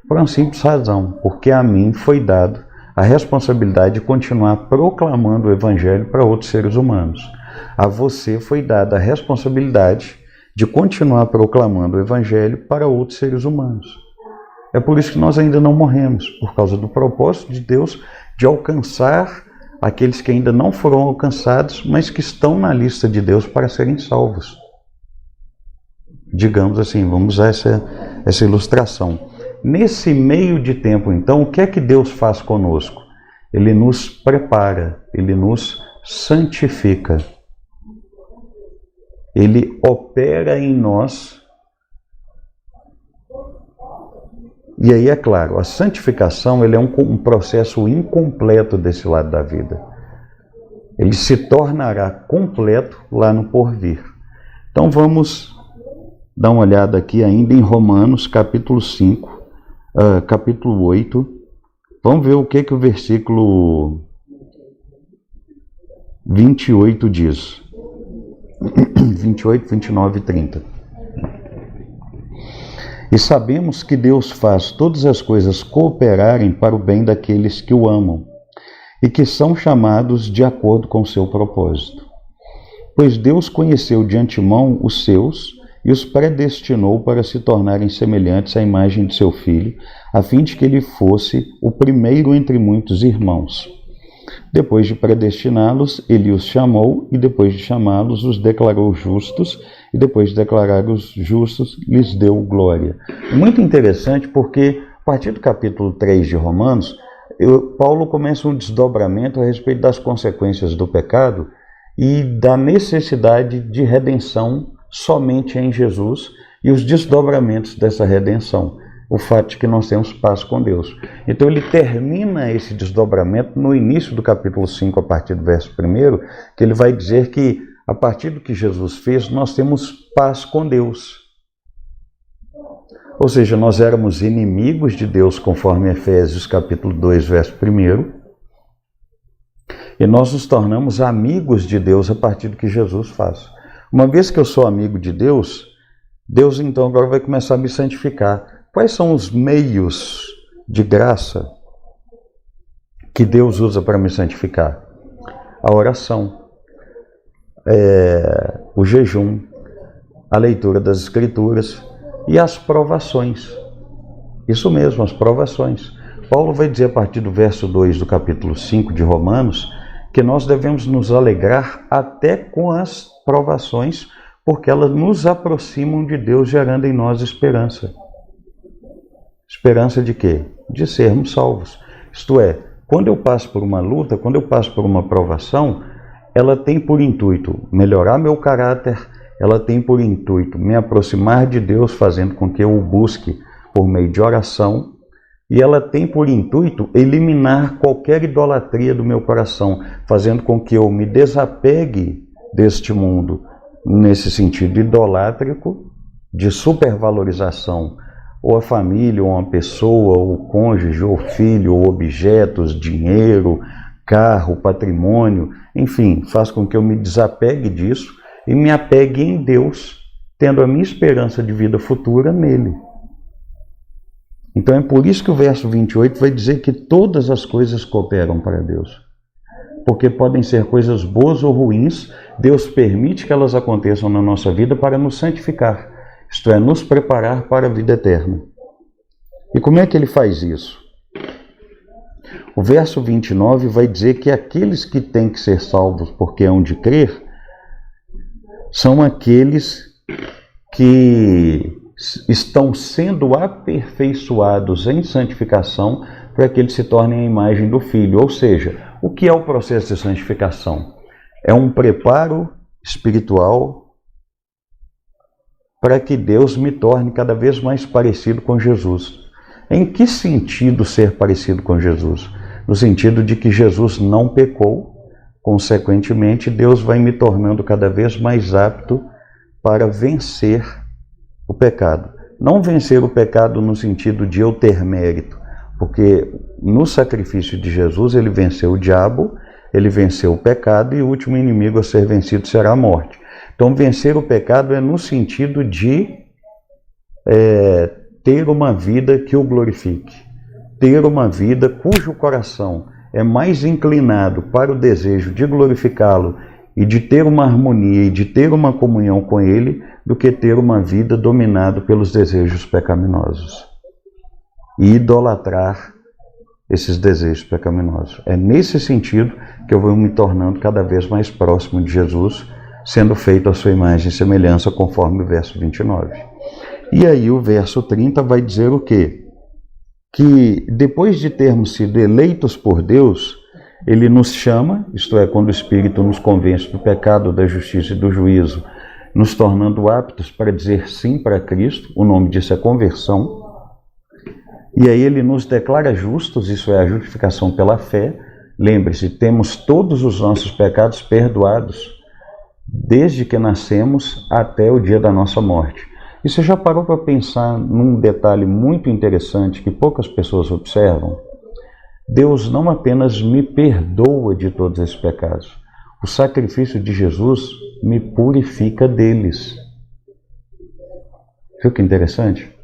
Por uma simples razão, porque a mim foi dado a responsabilidade de continuar proclamando o Evangelho para outros seres humanos. A você foi dada a responsabilidade de continuar proclamando o Evangelho para outros seres humanos. É por isso que nós ainda não morremos, por causa do propósito de Deus de alcançar aqueles que ainda não foram alcançados, mas que estão na lista de Deus para serem salvos. Digamos assim, vamos usar essa ilustração. Nesse meio de tempo, então, o que é que Deus faz conosco? Ele nos prepara, Ele nos santifica. Ele opera em nós. E aí, é claro, a santificação ele é um processo incompleto desse lado da vida. Ele se tornará completo lá no porvir. Então, vamos dar uma olhada aqui ainda em Romanos, capítulo 5. Capítulo 8, vamos ver o que o versículo 28 diz. 28, 29 e 30. E sabemos que Deus faz todas as coisas cooperarem para o bem daqueles que o amam e que são chamados de acordo com o seu propósito. Pois Deus conheceu de antemão os seus e os predestinou para se tornarem semelhantes à imagem de seu filho, a fim de que ele fosse o primeiro entre muitos irmãos. Depois de predestiná-los, ele os chamou, e depois de chamá-los, os declarou justos, e depois de declarar os justos, lhes deu glória. Muito interessante, porque a partir do capítulo 3 de Romanos, Paulo começa um desdobramento a respeito das consequências do pecado e da necessidade de redenção somente em Jesus e os desdobramentos dessa redenção. O fato de que nós temos paz com Deus. Então ele termina esse desdobramento no início do capítulo 5, a partir do verso 1, que ele vai dizer que, a partir do que Jesus fez, nós temos paz com Deus. Ou seja, nós éramos inimigos de Deus, conforme Efésios capítulo 2, verso 1, e nós nos tornamos amigos de Deus a partir do que Jesus faz. Uma vez que eu sou amigo de Deus, Deus então agora vai começar a me santificar. Quais são os meios de graça que Deus usa para me santificar? A oração, o jejum, a leitura das Escrituras e as provações. Isso mesmo, as provações. Paulo vai dizer a partir do verso 2 do capítulo 5 de Romanos que nós devemos nos alegrar até com as provações, porque elas nos aproximam de Deus, gerando em nós esperança. Esperança de quê? De sermos salvos. Isto é, quando eu passo por uma luta, quando eu passo por uma provação, ela tem por intuito melhorar meu caráter, ela tem por intuito me aproximar de Deus, fazendo com que eu o busque por meio de oração, e ela tem por intuito eliminar qualquer idolatria do meu coração, fazendo com que eu me desapegue deste mundo, nesse sentido idolátrico, de supervalorização, ou a família, ou uma pessoa, ou o cônjuge, ou filho, ou objetos, dinheiro, carro, patrimônio, enfim, faz com que eu me desapegue disso e me apegue em Deus, tendo a minha esperança de vida futura nele. Então é por isso que o verso 28 vai dizer que todas as coisas cooperam para Deus. Porque podem ser coisas boas ou ruins, Deus permite que elas aconteçam na nossa vida para nos santificar. Isto é, nos preparar para a vida eterna. E como é que ele faz isso? O verso 29 vai dizer que aqueles que têm que ser salvos porque hão de crer, são aqueles que estão sendo aperfeiçoados em santificação para que eles se tornem a imagem do Filho. Ou seja, o que é o processo de santificação? É um preparo espiritual para que Deus me torne cada vez mais parecido com Jesus. Em que sentido ser parecido com Jesus? No sentido de que Jesus não pecou, consequentemente Deus vai me tornando cada vez mais apto para vencer o pecado. Não vencer o pecado no sentido de eu ter mérito, porque no sacrifício de Jesus ele venceu o diabo, ele venceu o pecado e o último inimigo a ser vencido será a morte. Então, vencer o pecado é no sentido de ter uma vida que o glorifique, ter uma vida cujo coração é mais inclinado para o desejo de glorificá-lo e de ter uma harmonia e de ter uma comunhão com ele, do que ter uma vida dominada pelos desejos pecaminosos e idolatrar esses desejos pecaminosos. É nesse sentido que eu vou me tornando cada vez mais próximo de Jesus, sendo feito a sua imagem e semelhança, conforme o verso 29. E aí o verso 30 vai dizer o quê? Que depois de termos sido eleitos por Deus, ele nos chama, isto é, quando o Espírito nos convence do pecado, da justiça e do juízo, nos tornando aptos para dizer sim para Cristo, o nome disso é conversão. E aí ele nos declara justos, isso é a justificação pela fé. Lembre-se, temos todos os nossos pecados perdoados, desde que nascemos até o dia da nossa morte. E você já parou para pensar num detalhe muito interessante que poucas pessoas observam? Deus não apenas me perdoa de todos esses pecados, o sacrifício de Jesus me purifica deles. Viu que interessante?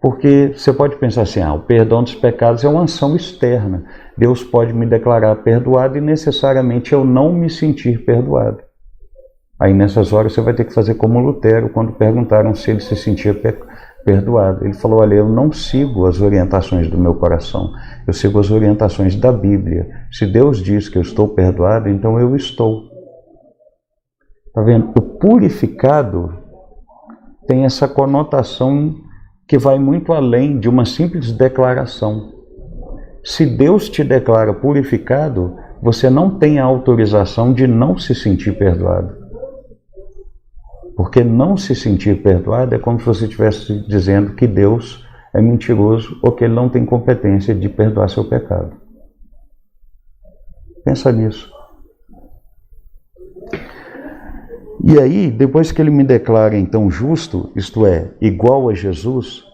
Porque você pode pensar assim, o perdão dos pecados é uma ação externa. Deus pode me declarar perdoado e necessariamente eu não me sentir perdoado. Aí nessas horas você vai ter que fazer como Lutero, quando perguntaram se ele se sentia perdoado. Ele falou, olha, eu não sigo as orientações do meu coração, eu sigo as orientações da Bíblia. Se Deus diz que eu estou perdoado, então eu estou. Está vendo? O purificado tem essa conotação que vai muito além de uma simples declaração. Se Deus te declara purificado, você não tem a autorização de não se sentir perdoado. Porque não se sentir perdoado é como se você estivesse dizendo que Deus é mentiroso ou que Ele não tem competência de perdoar seu pecado. Pensa nisso. E aí, depois que Ele me declara então justo, isto é, igual a Jesus,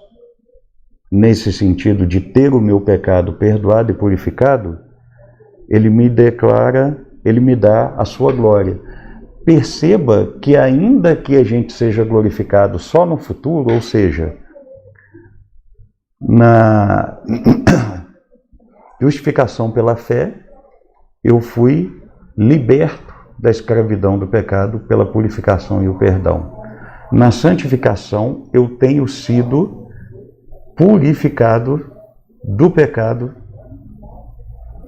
nesse sentido de ter o meu pecado perdoado e purificado, Ele me declara, Ele me dá a sua glória. Perceba que ainda que a gente seja glorificado só no futuro, ou seja, na justificação pela fé, eu fui liberto da escravidão do pecado pela purificação e o perdão. Na santificação, eu tenho sido purificado do pecado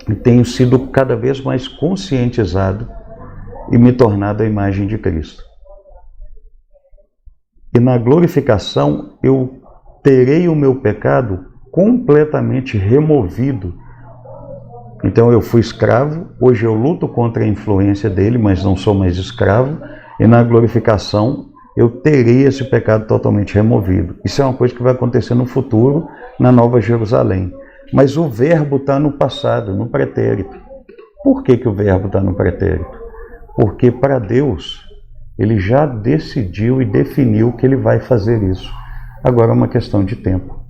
e tenho sido cada vez mais conscientizado e me tornado a imagem de Cristo. E na glorificação eu terei o meu pecado completamente removido. Então eu fui escravo, hoje eu luto contra a influência dele, mas não sou mais escravo, e na glorificação eu terei esse pecado totalmente removido. Isso é uma coisa que vai acontecer no futuro, na Nova Jerusalém. Mas o verbo está no passado, no pretérito. Por que o verbo está no pretérito? Porque para Deus, Ele já decidiu e definiu que Ele vai fazer isso. Agora é uma questão de tempo.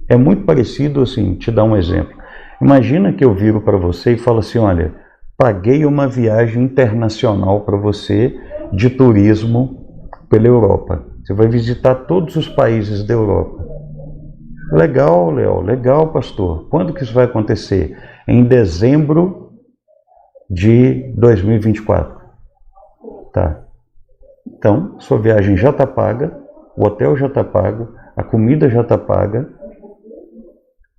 É muito parecido assim, te dar um exemplo. Imagina que eu viro para você e falo assim, olha, paguei uma viagem internacional para você de turismo pela Europa. Você vai visitar todos os países da Europa. Legal, Léo, legal, pastor. Quando que isso vai acontecer? Em dezembro de 2024. Tá. Então, sua viagem já está paga, o hotel já está pago, a comida já está paga,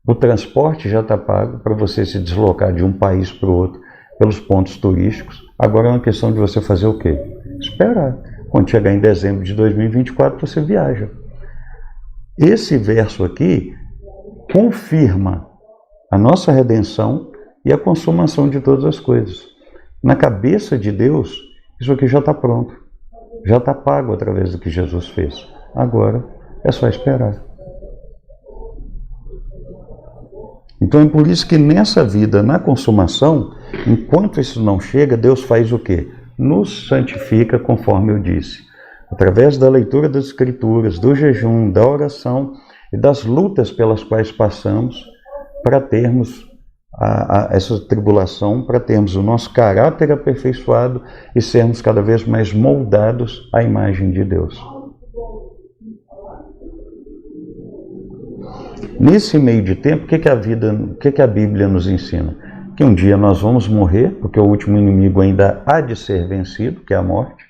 o transporte já está pago para você se deslocar de um país para o outro pelos pontos turísticos. Agora é uma questão de você fazer o quê? Esperar. Quando chegar em dezembro de 2024, você viaja. Esse verso aqui confirma a nossa redenção e a consumação de todas as coisas. Na cabeça de Deus, isso aqui já está pronto. Já está pago através do que Jesus fez. Agora é só esperar. Então é por isso que nessa vida, na consumação, enquanto isso não chega, Deus faz o quê? Nos santifica, conforme eu disse. Através da leitura das Escrituras, do jejum, da oração e das lutas pelas quais passamos para termos essa tribulação, para termos o nosso caráter aperfeiçoado e sermos cada vez mais moldados à imagem de Deus. Nesse meio de tempo, o que a Bíblia nos ensina? Que um dia nós vamos morrer, porque o último inimigo ainda há de ser vencido, que é a morte,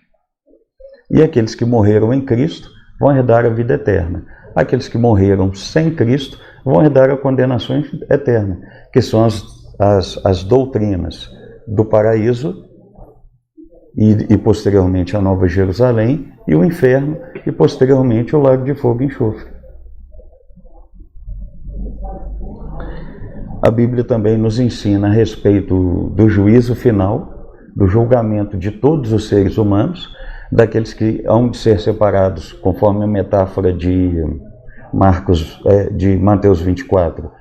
e aqueles que morreram em Cristo vão herdar a vida eterna. Aqueles que morreram sem Cristo vão herdar a condenação eterna, que são as doutrinas do paraíso e posteriormente a Nova Jerusalém, e o inferno, e posteriormente o lago de fogo e enxofre. A Bíblia também nos ensina a respeito do juízo final, do julgamento de todos os seres humanos, daqueles que hão de ser separados, conforme a metáfora de Mateus 24,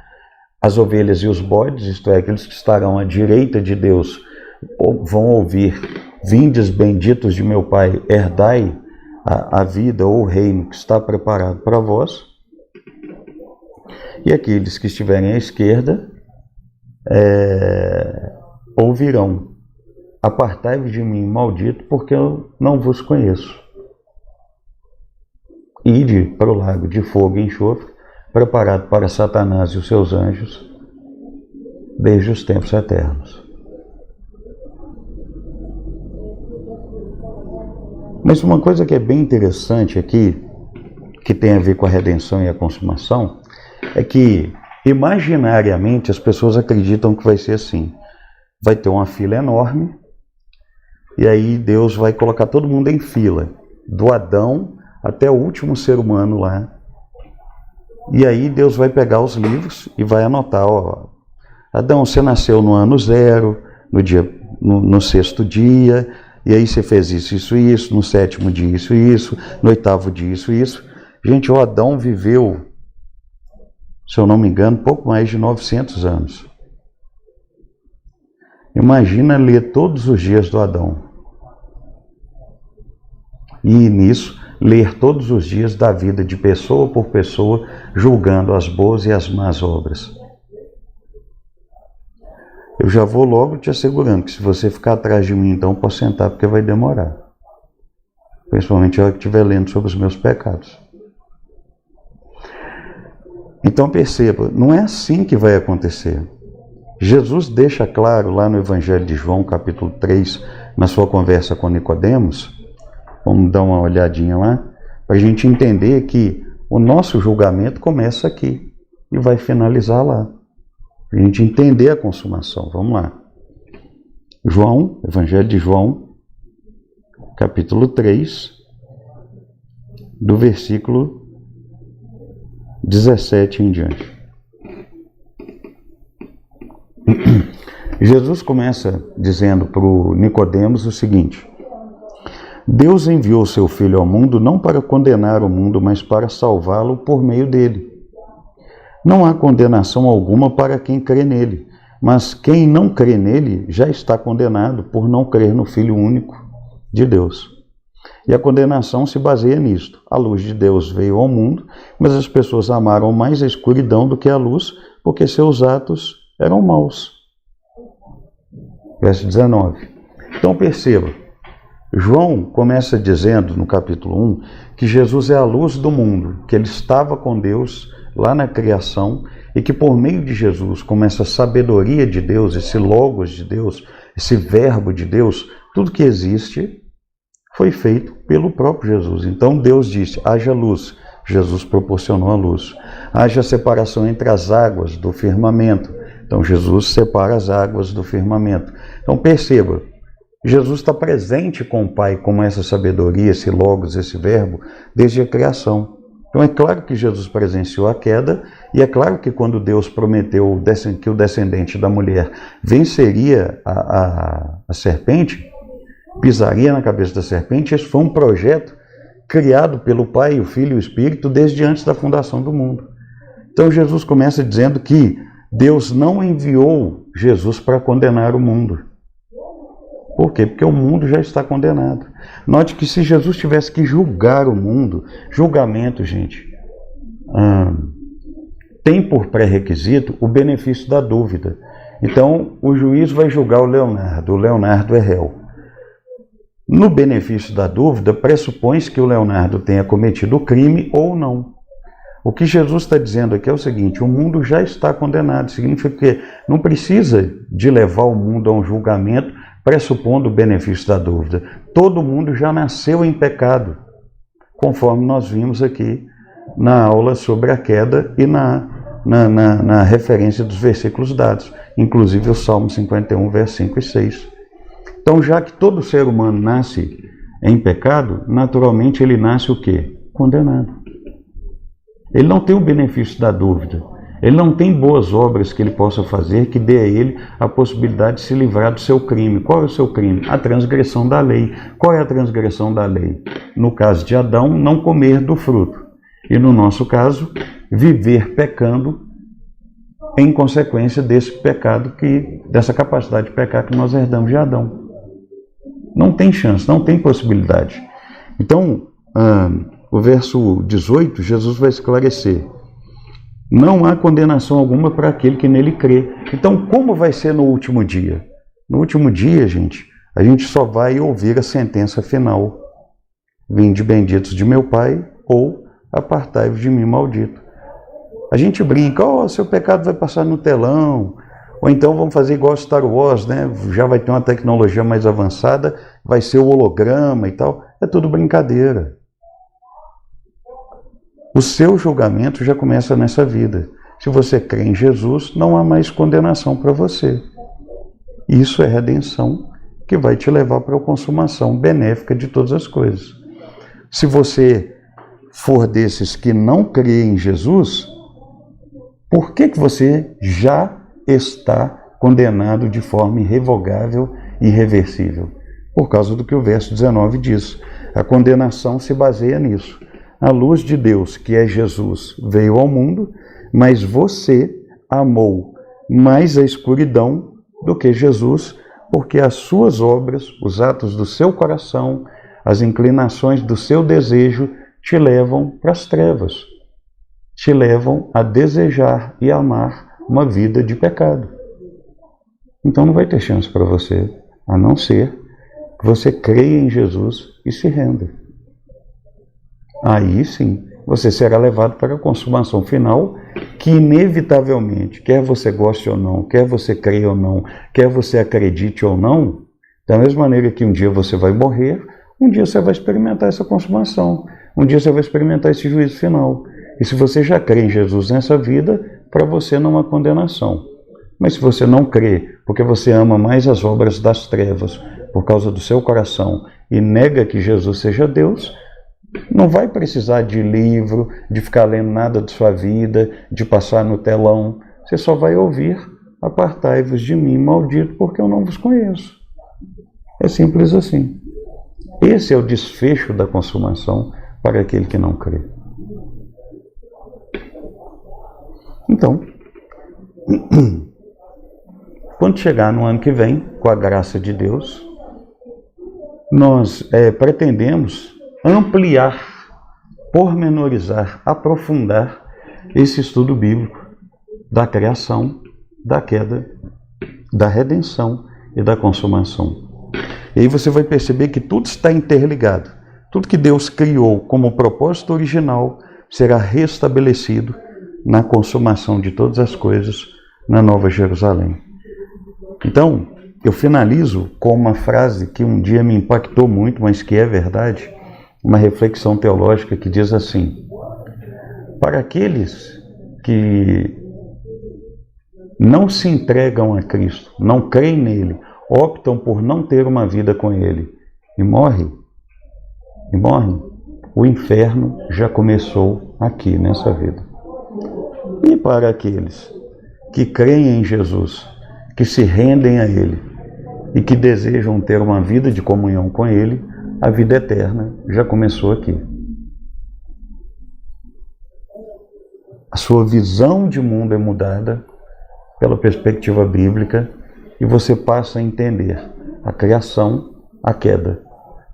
as ovelhas e os bodes, isto é, aqueles que estarão à direita de Deus, vão ouvir: vindes benditos de meu Pai, herdai a vida ou o reino que está preparado para vós. E aqueles que estiverem à esquerda ouvirão: apartai-vos de mim, maldito, porque eu não vos conheço. Ide para o lago de fogo e enxofre, preparado para Satanás e os seus anjos, desde os tempos eternos. Mas uma coisa que é bem interessante aqui, que tem a ver com a redenção e a consumação, é que imaginariamente as pessoas acreditam que vai ser assim. Vai ter uma fila enorme, e aí Deus vai colocar todo mundo em fila, do Adão até o último ser humano lá. E aí Deus vai pegar os livros e vai anotar, ó, Adão, você nasceu no ano 0, no 6º dia, e aí você fez isso, isso, no 7º dia, isso, no 8º dia, isso. Gente, o Adão viveu, se eu não me engano, pouco mais de 900 anos. Imagina ler todos os dias do Adão. E nisso, ler todos os dias da vida de pessoa por pessoa, julgando as boas e as más obras. Eu já vou logo te assegurando que se você ficar atrás de mim, então pode sentar, porque vai demorar. Principalmente a hora que estiver lendo sobre os meus pecados. Então perceba, não é assim que vai acontecer. Jesus deixa claro lá no Evangelho de João, capítulo 3, na sua conversa com Nicodemos, vamos dar uma olhadinha lá, para a gente entender que o nosso julgamento começa aqui e vai finalizar lá. Para a gente entender a consumação. Vamos lá. João, Evangelho de João, capítulo 3, do versículo 17 em diante. Jesus começa dizendo para o Nicodemos o seguinte: Deus enviou seu Filho ao mundo não para condenar o mundo, mas para salvá-lo por meio dele. Não há condenação alguma para quem crê nele, mas quem não crê nele já está condenado por não crer no Filho único de Deus. E a condenação se baseia nisto. A luz de Deus veio ao mundo, mas as pessoas amaram mais a escuridão do que a luz, porque seus atos eram maus. Verso 19. Então perceba, João começa dizendo no capítulo 1 que Jesus é a luz do mundo, que ele estava com Deus lá na criação e que por meio de Jesus, como essa sabedoria de Deus, esse logos de Deus, esse verbo de Deus, tudo que existe foi feito pelo próprio Jesus. Então Deus disse, haja luz, Jesus proporcionou a luz. Haja separação entre as águas do firmamento, então Jesus separa as águas do firmamento. Então perceba, Jesus está presente com o Pai, como essa sabedoria, esse logos, esse verbo, desde a criação. Então é claro que Jesus presenciou a queda, e é claro que quando Deus prometeu que o descendente da mulher venceria a serpente, pisaria na cabeça da serpente, esse foi um projeto criado pelo Pai, o Filho e o Espírito desde antes da fundação do mundo. Então Jesus começa dizendo que Deus não enviou Jesus para condenar o mundo. Por quê? Porque o mundo já está condenado. Note que se Jesus tivesse que julgar o mundo, julgamento, gente, tem por pré-requisito o benefício da dúvida. Então, o juiz vai julgar o Leonardo é réu. No benefício da dúvida, pressupõe-se que o Leonardo tenha cometido o crime ou não. O que Jesus está dizendo aqui é o seguinte, o mundo já está condenado, significa que não precisa de levar o mundo a um julgamento pressupondo o benefício da dúvida. Todo mundo já nasceu em pecado, conforme nós vimos aqui na aula sobre a queda e na referência dos versículos dados, inclusive o Salmo 51, versos 5 e 6. Então, já que todo ser humano nasce em pecado, naturalmente ele nasce o quê? Condenado. Ele não tem o benefício da dúvida. Ele não tem boas obras que ele possa fazer que dê a ele a possibilidade de se livrar do seu crime. Qual é o seu crime? A transgressão da lei. Qual é a transgressão da lei? No caso de Adão, não comer do fruto. E no nosso caso, viver pecando em consequência desse pecado, dessa capacidade de pecar que nós herdamos de Adão. Não tem chance, não tem possibilidade. Então, o verso 18, Jesus vai esclarecer. Não há condenação alguma para aquele que nele crê. Então, como vai ser no último dia? No último dia, gente, a gente só vai ouvir a sentença final. Vinde benditos de meu Pai, ou apartai-vos de mim, maldito. A gente brinca, seu pecado vai passar no telão, Ou então vamos fazer igual Star Wars, né? Já vai ter uma tecnologia mais avançada, vai ser o holograma e tal. É tudo brincadeira. O seu julgamento já começa nessa vida. Se você crê em Jesus, não há mais condenação para você. Isso é redenção que vai te levar para a consumação benéfica de todas as coisas. Se você for desses que não crê em Jesus, por que você já está condenado de forma irrevogável e irreversível? Por causa do que o verso 19 diz. A condenação se baseia nisso. A luz de Deus, que é Jesus, veio ao mundo, mas você amou mais a escuridão do que Jesus, porque as suas obras, os atos do seu coração, as inclinações do seu desejo te levam para as trevas, te levam a desejar e amar uma vida de pecado. Então não vai ter chance para você, a não ser que você creia em Jesus e se renda. Aí sim, você será levado para a consumação final, que inevitavelmente, quer você goste ou não, quer você creia ou não, quer você acredite ou não, da mesma maneira que um dia você vai morrer, um dia você vai experimentar essa consumação, um dia você vai experimentar esse juízo final. E se você já crê em Jesus nessa vida, para você não há condenação. Mas se você não crê, porque você ama mais as obras das trevas, por causa do seu coração, e nega que Jesus seja Deus, não vai precisar de livro, de ficar lendo nada de sua vida, de passar no telão. Você só vai ouvir: apartai-vos de mim, maldito, porque eu não vos conheço. É simples assim. Esse é o desfecho da consumação para aquele que não crê. Então, quando chegar no ano que vem, com a graça de Deus, nós pretendemos ampliar, pormenorizar, aprofundar esse estudo bíblico da criação, da queda, da redenção e da consumação. E aí você vai perceber que tudo está interligado. Tudo que Deus criou como propósito original será restabelecido na consumação de todas as coisas na Nova Jerusalém. Então, eu finalizo com uma frase que um dia me impactou muito, mas que é verdade, uma reflexão teológica que diz assim: para aqueles que não se entregam a Cristo, não creem nele, optam por não ter uma vida com ele e morrem, o inferno já começou aqui nessa vida. E para aqueles que creem em Jesus, que se rendem a ele e que desejam ter uma vida de comunhão com ele, a vida eterna já começou aqui. A sua visão de mundo é mudada pela perspectiva bíblica e você passa a entender a criação, a queda,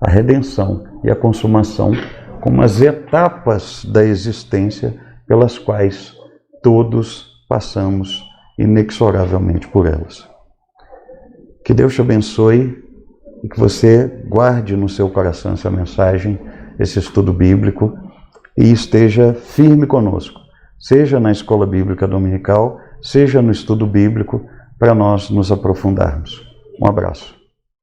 a redenção e a consumação como as etapas da existência pelas quais todos passamos inexoravelmente por elas. Que Deus te abençoe e que você guarde no seu coração essa mensagem, esse estudo bíblico, e esteja firme conosco, seja na escola bíblica dominical, seja no estudo bíblico, para nós nos aprofundarmos. Um abraço.